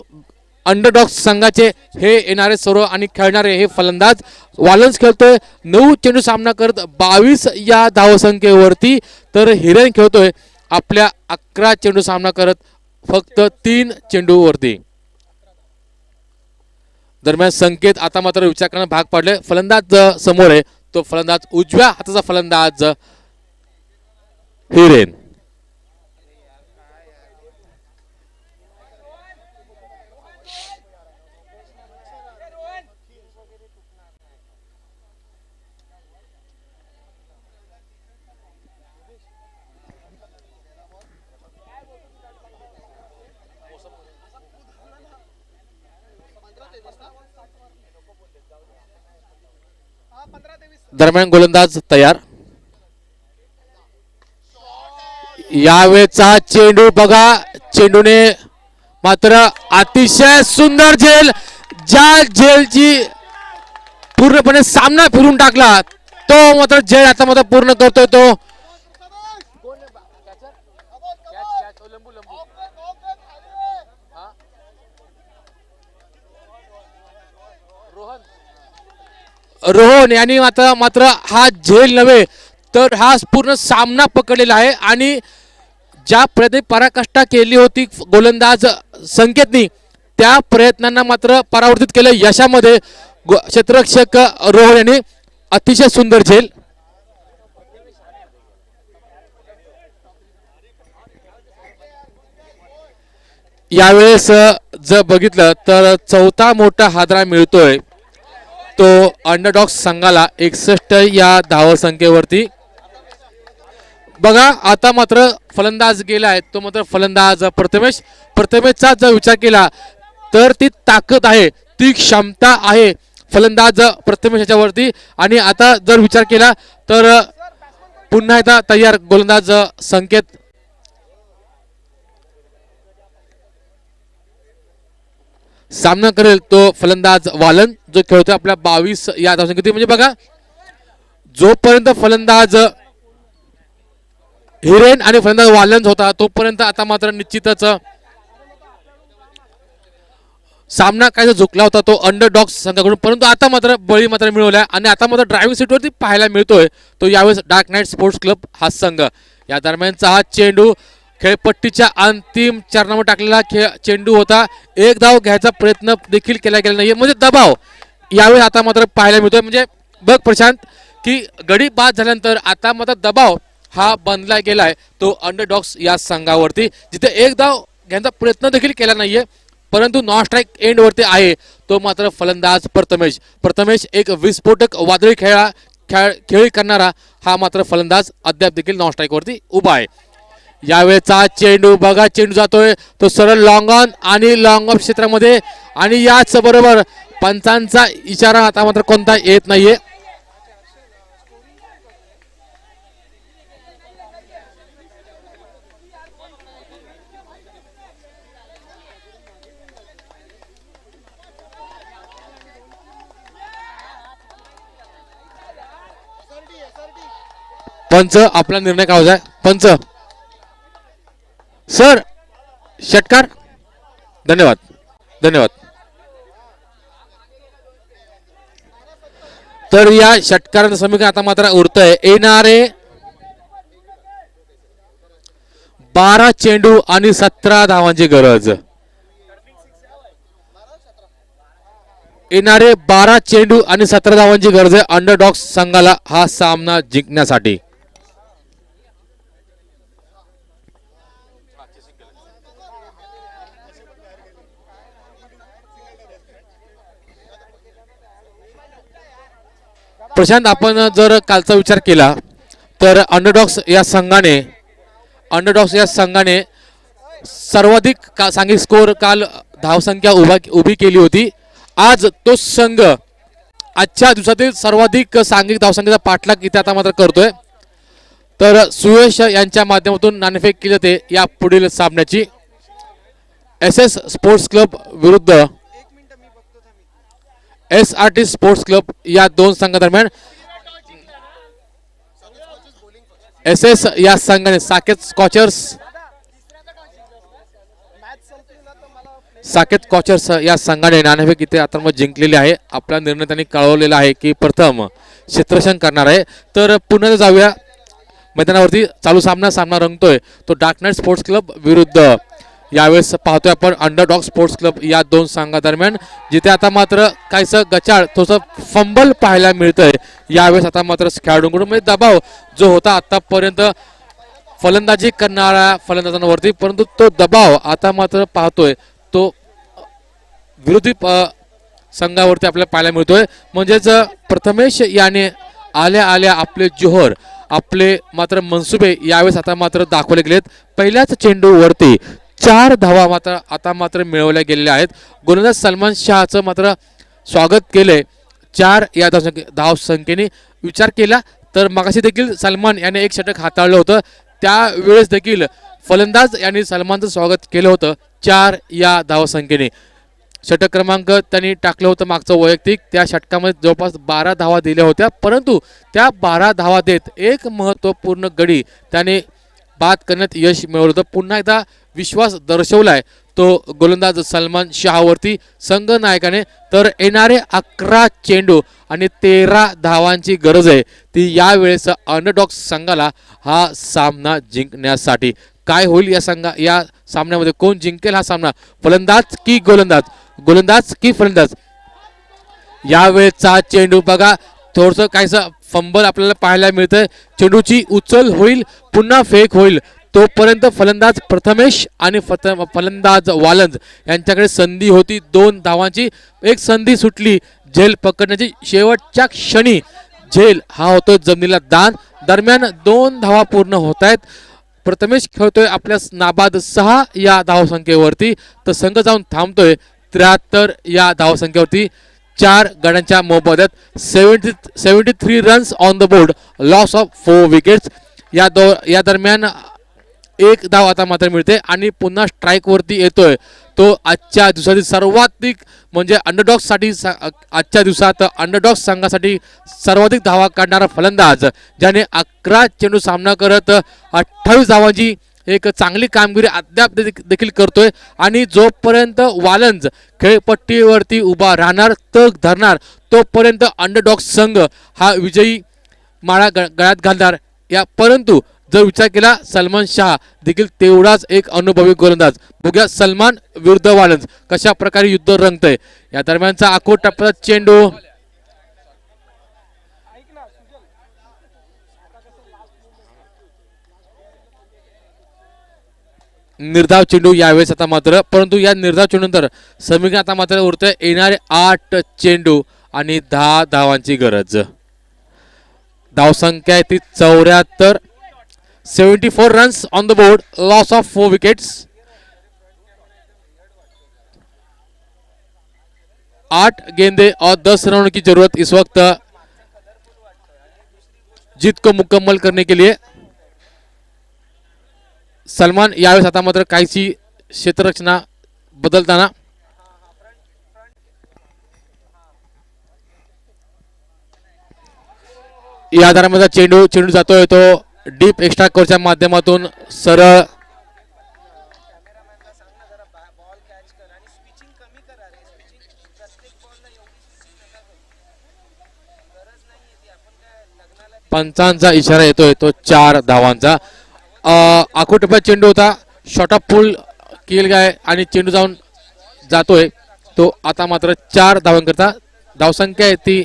अंडरडॉग संघाचे हे येणारे सर्व आणि खेळणारे हे फलंदाज. वालन्स खेळतोय 9 चेंडू सामना करत 22 या धावसंख्येवरती. तर हिरेन खेळतोय आपल्या 11 चेंडू सामना करत फक्त 3 चेंडूवरती. दरम्यान संकेत आता मात्र विचार करण्यास भाग पडले. फलंदाज समोर आहे तो फलंदाज उजव्या हाताचा फलंदाज हिरेन. दरम्यान गोलंदाज तयार. यावेळचा चेंडू बघा. चेंडूने मात्र अतिशय सुंदर झेल. ज्या झेलची पूर्णपणे सामना फिरून टाकला तो मात्र झेल आता मात्र पूर्ण करतोय तो. रोहन यांनी मात्र हा झेल नव्हे तर हा पूर्ण सामना पकडलेला आहे. आणि ज्या प्रयत्न पराकाष्ठा केली होती गोलंदाज संकेतनी त्या प्रयत्नांना मात्र परावर्तित केलं यशामध्ये क्षेत्ररक्षक रोहन यांनी. अतिशय सुंदर झेल. यावेळेस जर बघितलं तर चौथा मोठा हादरा मिळतोय तो अंडरडॉग संघाला 61 या धावसंख्येवरती. बघा आता मात्र फलंदाज गेलाय तो मात्र फलंदाज प्रथमेशचा जर विचार केला तर ती ताकद आहे ती क्षमता आहे फलंदाज प्रथमेश याच्यावरती. आणि आता जर विचार केला तर पुन्हा एकदा तयार गोलंदाज संकेत. सामना करेल तो फलंदाज वालन जो खेळतोय आपल्या 22 या धावसंख्येत. म्हणजे बघा जोपर्यंत फलंदाज हिरेन आणि फलंदाज वालन्स होता तोपर्यंत आता मात्र निश्चितच सामना काय झुकला होता तो अंडरडॉग संघाकडून. परंतु आता मात्र बळी मात्र मिळवला आणि आता मात्र ड्रायव्हिंग सीटवरती पाहायला मिळतोय तो यावेळेस डार्क नाईट स्पोर्ट्स क्लब हा संघ. या दरम्यानचा हा चेंडू खेळपट्टीच्या अंतिम चरणावर टाकलेला चेंडू होता. एक धाव घ्यायचा प्रयत्न देखील केला गेला नाहीये म्हणजे दबाव यावेळी आता मात्र पाहायला मिळतोय. म्हणजे बघ प्रशांत की गडी बाद झाल्यानंतर आता मात्र दबाव हा बनला गेलाय तो अंडरडॉग्स या संघावरती. जिथे एक धाव घ्यायचा प्रयत्न देखील केला नाहीये परंतु नॉन स्ट्राईक एंड वरती आहे तो मात्र फलंदाज प्रथमेश एक विस्फोटक वादळी खेळी करणारा हा मात्र फलंदाज अद्याप देखील नॉन स्ट्राईक वरती उभा आहे. यावेळेचा चेंडू बघा चेंडू जातोय तो सरळ लॉंग ऑन आणि लॉंग ऑफ क्षेत्रामध्ये. आणि याच बरोबर पंचांचा इशारा आता मात्र कोणता येत नाहीये. पंच आपला निर्णय काय होता पंच. सर षटकार. धन्यवाद. तर या षटकाराचं समीकरण आता मात्र उरतंय. येणारे 12 चेंडू आणि 17 धावांची गरज. येणारे 12 चेंडू आणि 17 धावांची गरज आहे अंडरडॉग्स संघाला हा सामना जिंकण्यासाठी. प्रशांत, आपण जर कालचा विचार केला तर अंडरडॉग्स या संघाने सर्वाधिक सांघिक स्कोर काल धावसंख्या उभी केली होती. आज तो संघ आजच्या दिवसातील सर्वाधिक सांघिक धावसंख्येचा पाठलाग इथे आता मात्र करतोय. तर सुयश यांच्या माध्यमातून नाणेफेक केली जाते या पुढील सामन्याची. SS स्पोर्ट्स क्लब विरुद्ध SRT स्पोर्ट्स क्लब या दोन संघादरम्यान. SS या संघाने साकेत स्कॉचर्स या संघाने नाणेफेक इथे आता मग जिंकलेली आहे. आपला निर्णय त्यांनी कळवलेला आहे की प्रथम क्षेत्ररक्षण करणार आहे. तर पुन्हा जाऊया मैदानावरती. चालू सामना रंगतोय तो डार्क नाईट स्पोर्ट्स क्लब विरुद्ध यावेळेस पाहतोय आपण अंडरडॉग स्पोर्ट्स क्लब या दोन संघादरम्यान, जिथे आता मात्र काहीसं गचाळ थोडंसं फंबल पाहायला मिळतंय यावेळेस. आता मात्र खेळाडूंकडून म्हणजे दबाव जो होता आतापर्यंत फलंदाजी करणाऱ्या फलंदाजांवरती, परंतु तो दबाव आता मात्र पाहतोय तो विरोधी संघावरती आपल्याला पाहायला मिळतोय. म्हणजेच प्रथमेश याने आल्या आपले जोहर, आपले मात्र मनसुबे यावेळेस आता मात्र दाखवले गेलेत. पहिल्याच चेंडूवरती 4 धावा आता मात्र मिळवल्या गेलेल्या आहेत. गोलंदाज सलमान शहाचं मात्र स्वागत केलंय 4 या धावसंख्येने. विचार केला तर मगाशी देखील सलमान याने एक षटक हाताळलं होतं, त्यावेळेस देखील फलंदाज यांनी सलमानचं स्वागत केलं होतं 4 या धावसंख्येने. षटक क्रमांक त्यांनी टाकलं होतं मागचं वैयक्तिक. त्या षटकामध्ये जवळपास 12 धावा दिल्या होत्या, परंतु त्या 12 धावा देत एक महत्त्वपूर्ण गडी त्याने बाद करण्यात यश मिळवलं होतं. पुन्हा एकदा विश्वास दर्शवलाय तो गोलंदाज सलमान शहावरती संघनायकाने. तर येणारे 11 चेंडू आणि 13 धावांची गरज आहे ती यावेळेस अंडरडॉग संघाला हा सामना जिंकण्यासाठी. काय होईल या सामन्यामध्ये, कोण जिंकेल हा सामना, फलंदाज की गोलंदाज की फलंदाज. यावेळेचा चेंडू बघा थोडंसं काहीसं फंबल आपल्याला पाहायला मिळतंय. चेंडूची उचल होईल, पुन्हा फेक होईल, तोपर्यंत फलंदाज प्रथमेश आणि फलंदाज वालंज यांच्याकडे संधी होती 2 धावांची. एक संधी सुटली झेल पकडण्याची, शेवटच्या क्षणी झेल हा होतोय जमिनीला दान. दरम्यान 2 धावा पूर्ण होत आहेत. प्रथमेश खेळतोय आपल्या नाबाद 6 या धावसंख्येवरती, तर संघ जाऊन थांबतोय 73 या धावसंख्येवरती. 4 गड्यांच्या मोबदल्यात 73 runs on the board, loss of 4 wickets. या दरम्यान 1 धाव आता मात्र मिळते आणि पुन्हा स्ट्राईक वरती येतोय तो आजच्या दिवसातील सर्वाधिक म्हणजे अंडरडॉग्ससाठी आजच्या दिवसात अंडरडॉग संघासाठी सर्वाधिक धावा काढणारा फलंदाज, ज्याने 11 चेंडू सामना करत 28 धावांची एक चांगली कामगिरी अद्याप देखील करतोय. आणि जोपर्यंत वालंज खेळपट्टीवरती उभा राहणार, तग धरणार, तोपर्यंत अंडरडॉग संघ हा विजयी माळा गळ्यात घालणार. परंतु जर विचार केला सलमान शाह देखील तेवढाच एक अनुभवी गोलंदाज. बघूया सलमान विरुद्ध वालंज कशा प्रकारे युद्ध रंगतंय. या दरम्यानचा आखो टप्प्यात चेंडू निर्धाव चेंडू यावेळेस आता मात्र, परंतु या निर्धाव चेंडूनंतर समीकरण आता मात्र उरतंय येणारे 8 चेंडू आणि 10 धावांची गरज. धावसंख्या आहे ती 74. 74 runs on the board, loss of 4 wickets. 8 गेंदे और 10 रनों की जरूरत इस वक्त जीत को मुकम्मल करने के लिए. सलमान यावेळेस आता मात्र काहीशी क्षेत्ररचना बदलताना या आधारामध्ये चेंडू जातोय तो डीप एक्स्ट्रा कोरच्या माध्यमातून सरळ पंचांचा इशारा येतोय तो 4 धावांचा. आखो टप्प्यात चेंडू होता, शॉर्ट ऑफ पुल केल आहे आणि चेंडू जातोय तो आता मात्र 4 धावांकरता. धावसंख्या आहे ती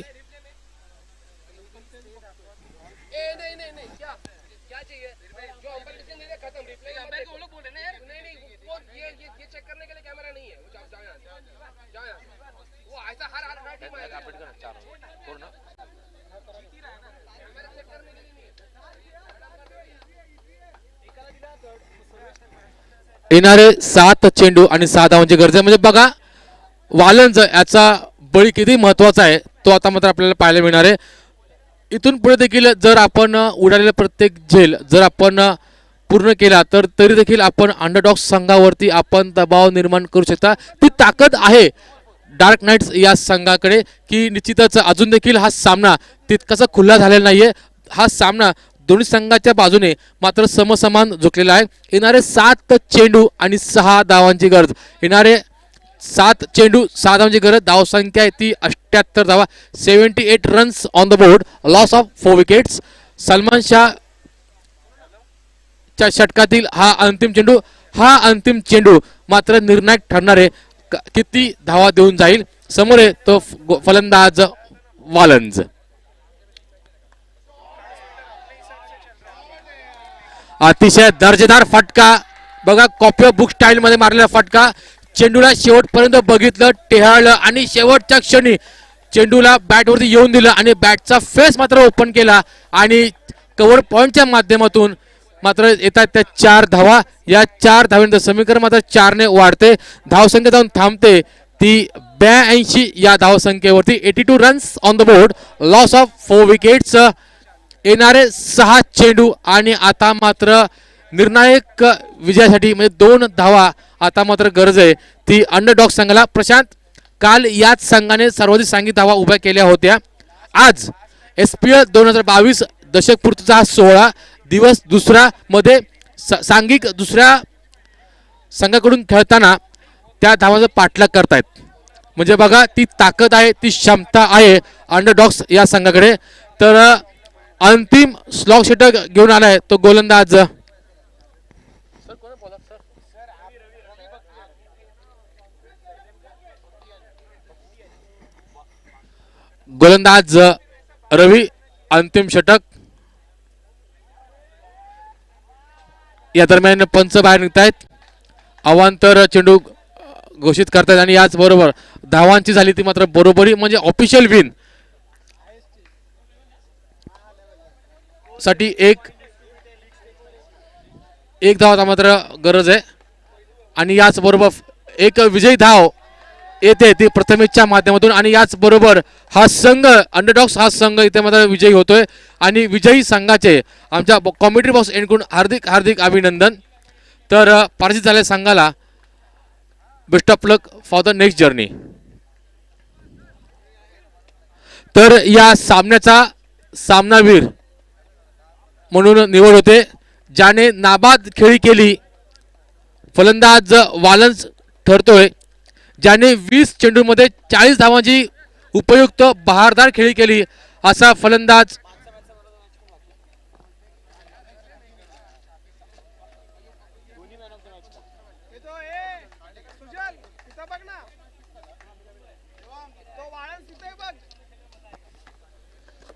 येणारे 7 चेंडू आणि 6 धावांची गरज आहे. म्हणजे बघा वालंज याचा बळी किती महत्वाचा आहे तो आता मात्र आपल्याला पाहायला मिळणार आहे. इथून पुढे देखील जर आपण उडालेला प्रत्येक झेल जर आपण पूर्ण केला तर तरी देखील आपण अंडरडॉग संघावरती आपण दबाव निर्माण करू शकता. ती ताकद आहे डार्क नाईट्स या संघाकडे की निश्चितच अजून देखील हा सामना तितकासा खुला झालेला नाहीये. हा सामना दोन्ही संघाच्या बाजूने मात्र समसमान झुकलेला आहे. येणारे 7 चेंडू आणि 6 धावांची गरज. येणारे 7 चेंडू 6 धावांची गरज. धावसंख्या आहे ती 78 धावा. 78 runs on the board. Loss of 4 wickets. Salman Shah च्या षटकातील हा अंतिम चेंडू. हा अंतिम चेंडू मात्र निर्णायक ठरणार आहे. किती धावा देऊन जाईल. समोर आहे तो फलंदाज वालंज. अतिशय दर्जेदार फटका बघा. कॉपी ऑफ बुक स्टाईल मध्ये मारलेला फटका. चेंडूला शेवटपर्यंत बघितलं, टेहाळलं आणि शेवटच्या क्षणी चेंडूला बॅटवरती येऊन दिलं आणि बॅटचा फेस मात्र ओपन केला आणि कव्हर पॉइंटच्या माध्यमातून मात्र येतात त्या 4 धावा. या 4 धावांचं समीकरण मात्र 4 ने वाढते. धावसंख्या जाऊन थांबते ती 82 या धावसंख्येवरती. 82 runs on the board. Loss of 4 wickets. येणारे 6 चेंडू आणि आता मात्र निर्णायक विजयासाठी म्हणजे 2 धावा आता मात्र गरज आहे ती अंडरडॉग संघाला. प्रशांत, काल याच संघाने सर्वाधिक सांघिक धावा उभ्या केल्या होत्या. आज SPL 2022 दशक पूर्तीचा हा 16 दिवस दुसरा मध्ये सांघिक दुसऱ्या संघाकडून खेळताना त्या धावांचा पाठलाग करतायत. म्हणजे बघा ती ताकद आहे, ती क्षमता आहे अंडरडॉग्स या संघाकडे. तर अंतिम स्लॉग षटक घेऊन आलाय तो गोलंदाज रवी. अंतिम षटक. या दरम्यान पंच बाहेर निघतायत. अवांतर चेंडू घोषित करतायत आणि याच बरोबर धावांची झाली ती मात्र बरोबरी म्हणजे ऑफिशियल विन साठी एक धाव मात्र गरज आहे. आणि याच बरोबर एक विजयी धाव येते ती प्रथमेशच्या माध्यमातून. आणि याच बरोबर हा संघ अंडरडॉग्स हा संघ इथे मात्र विजयी होतोय. आणि विजयी संघाचे आमच्या कॉमेंट्री बॉक्स एंडकडून हार्दिक हार्दिक अभिनंदन. तर पराजित झालेल्या संघाला best of luck for the next journey. तर या सामन्याचा सामनावीर म्हणून निवड होते ज्याने नाबाद खेळी केली. फलंदाज वालंज ठरतोय ज्याने 20 चेंडूमध्ये 40 धावांची उपयुक्त बहारदार खेळी केली असा फलंदाज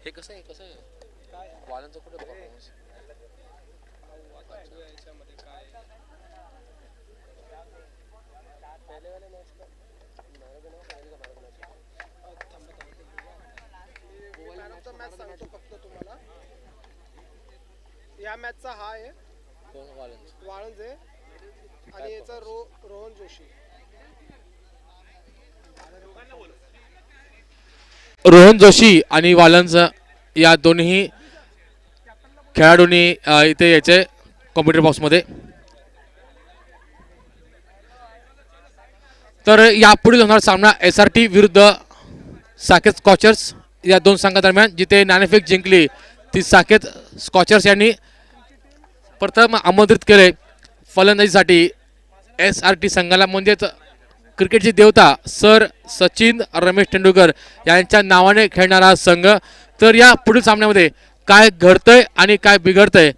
हे कसं आहे वालंज कुठे मॅच सांगतो फक्त तुम्हाला. या मॅचचा हा आहे वाळंज आहे आणि याचा रोहन जोशी. रोहन जोशी आणि वालंज या दोन्ही खेळाडूंनी इथे यायचे कॉम्प्युटर बॉक्समध्ये. तर यापुढील होणार सामना SRT विरुद्ध साकेत स्कॉचर्स या 2 संघादरम्यान. जिथे नाणेफेक जिंकली ती साकेत स्कॉचर्स यांनी प्रथम आमंत्रित केले फलंदाजीसाठी SRT संघाला. म्हणजेच क्रिकेटची देवता सर सचिन रमेश तेंडुलकर यांच्या नावाने खेळणारा संघ. तर या पुढील सामन्यामध्ये काय घडतंय आणि काय बिघडतंय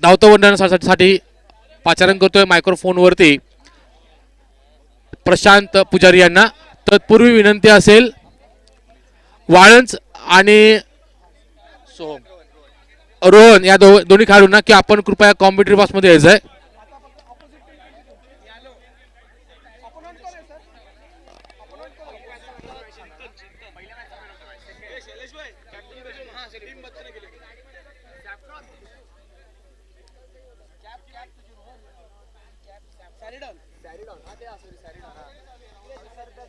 धावतो वर्णनासाठी पाचारण करतोय मायक्रोफोनवरती प्रशांत पुजारी यांना. तत्पूर्वी विनंती असेल वाळंज आणि रोहन या दोन्ही खेळाडूंना की आपण कृपया कॉम्प्युटर बॉक्स मध्ये यायचंय. सॅरिडॉन हा ते सॉरी सॅरिडॉन हा